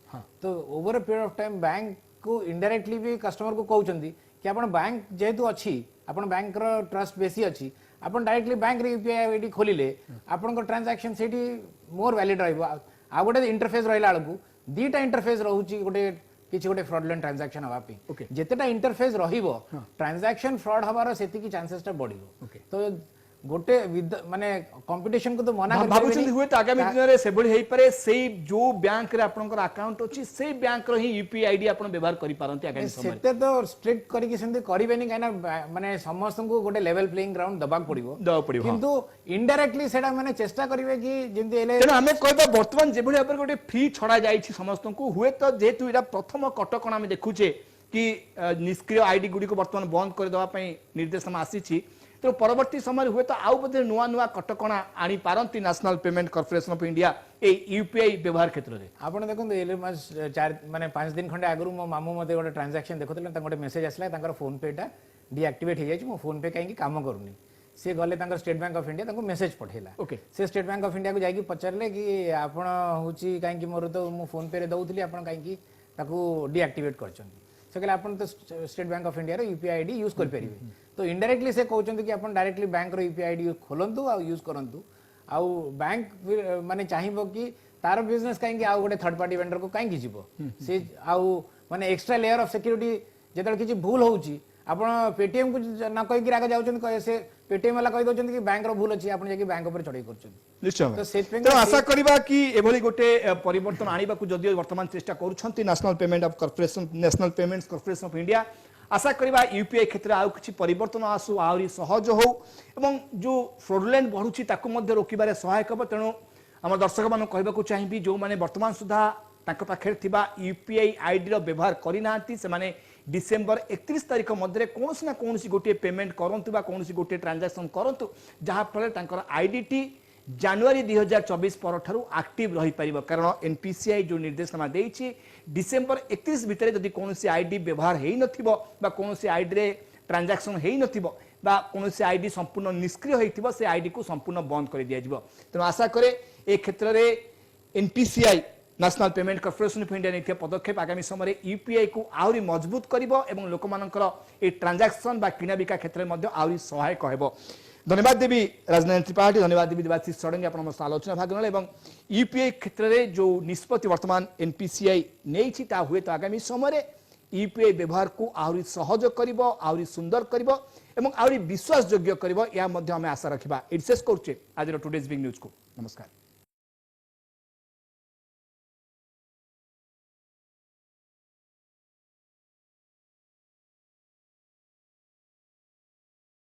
Speaker 3: तो over a period of time bank को इनडायरेक्टली भी कस्टमर को कहउचंती कि आपण बैंक जेतु अछि आपण बैंक रो ट्रस्ट बेसी अछि आपण डायरेक्टली बैंक रे यूपीआई आईडी खोलिले आपण को ट्रांजैक्शन सेठी मोर वैलिड रहइबो आ गोटे इंटरफेस रहिला आलकू दीटा इंटरफेस रहउची गोटे किछि गोटे फ्रॉडलेंट ट्रांजैक्शन हवा पे जेतेटा इंटरफेस रहिबो ट्रांजैक्शन फ्रॉड हबार सेति की चांसेस टा बढ़िबो तो गोटे माने कंपटीशन को तो मना कर
Speaker 1: भाबुଛନ୍ତି हुए तो आगामी दिन रे सेबडी हेई पारे सेई जो बैंक रे आपनकर अकाउंट अछि सेई बैंक रो ही यूपीआई आईडी आपण व्यवहार करि पारंती आगामी समय
Speaker 3: सेते तो स्ट्रिक्ट करी कि सेंते करिवेनी काना माने समस्त को गोटे लेवल प्लेइंग ग्राउंड दबाक पड़िबो किंतु इनडायरेक्टली सेटा माने चेष्टा करिवे कि जेंति एले
Speaker 1: तेना हमें कहबा वर्तमान जेभଳି भाବରେ गोटे फ्री छडा जाईछि समस्त को हुए तो जेतु इरा प्रथम कटकणा हम देखुचे कि निष्क्रिय आईडी गुडी को वर्तमान बंद कर देवा पई निर्देशन आसीछि तो परवर्ती समय हुए तो आउ बदे नुआ नुआ कटकणा आनी पारंती national payment corporation of India ए यूपीआई व्यवहार क्षेत्र रे
Speaker 3: आपण देखंतु एले मास 4 माने 5 दिन खंडे आगरु मो मामू मते गोटे ट्रांजैक्शन देखुतले ता गोटे मेसेज आसला तांकर फोन पे टा डीएक्टिवेट हो जाई मो फोन पे काई काम करूनी से गले तांकर स्टेट बैंक ऑफ इंडिया तांको मेसेज पठेला
Speaker 1: ओके
Speaker 3: से स्टेट बैंक ऑफ इंडिया को जाई पचारले कि आपण होची काई कि मोर तो मो फोन पे रे दउतली आपण काई कि ताको डीएक्टिवेट करछन से कहले आपण तो स्टेट बैंक ऑफ इंडिया रो यूपीआई आईडी यूज कर परिबे तो इनडायरेक्टली से कहउछन कि आपण डायरेक्टली बैंक रो यूपीआई आईडी खोलंतु आ यूज करंतु आ बैंक माने चाहिबो कि तार बिजनेस काई कि आ गोटे थर्ड पार्टी वेंडर को काई कि जीवो से आ माने एक्स्ट्रा लेयर ऑफ सिक्योरिटी जेतल किछि भूल होउची आपण पेटीएम को न कहि कि आगे जाउछन कहे से पेटीएम वाला कहि दोछन कि बैंक रो भूल अछि आपण जे कि बैंक ऊपर चढ़ाई करछन
Speaker 1: निश्चय
Speaker 3: तो से
Speaker 1: तो आशा करिबा कि एभली गोटे परिवर्तन आनिबा को जदियो वर्तमान चेष्टा करूछंती national payment of corporation national payments corporation of India आशा करिबा यूपीआई क्षेत्र आ किछि परिवर्तन आसु आउरी सहज हो एवं जो फ्रॉडुलेंट बढ़ुछि ताकू मध्ये रोकिबारे सहायक हो तेणु हम दर्शक मान कहबा को चाहिबी जो माने वर्तमान सुधा तांको पाखे थिबा यूपीआई आईडी रो व्यवहार करि नांती से माने डिसेंबर 31 तारिख मध्य कौन ना कौन गोटे पेमेंट करंतु बा कौन गोटे ट्रांजैक्शन करंतु जहा फल तांकर आईडी टी जनवरी 2024 पर ठारू एक्टिव रही परिबो कारण एनपीसीआई जो निर्देशनामा देछि डिसेंबर 31 भितर जदि कौन आईडी व्यवहार हेई नथिबो बा कौन आईडी रे ट्रांजैक्शन हेई नथिबो बा कौन आईडी संपूर्ण निष्क्रिय हेइथिबो से आईडी को संपूर्ण बंद कर दिया जिवो तेणु आशा करे ए क्षेत्र रे NPCI national payment corporation of India ने पदक्षेप आगामी समय यूपीआई को आहरी मजबूत करिवो एवं लोक मानकर ए ट्रांजैक्शन बा किना बिका क्षेत्र में आहरी सहायक हेबो धन्यवाद देवी राजनयन त्रिपाठी धन्यवाद देवी देवाशीष षडंगी आपण हमर आलोचना भाग नेले एवं यूपीआई क्षेत्र में जो निष्पत्ति वर्तमान एनपीसीआई नेछि ता हुए तो आगामी समय यूपीआई व्यवहार को आहरी सहज करिवो आहरी सुंदर करिवो एवं आहरी विश्वास योग्य करिवो या मध्ये हम आशा रखिबा इट शेष करछे आज टुडेज बिग न्यूज को नमस्कार।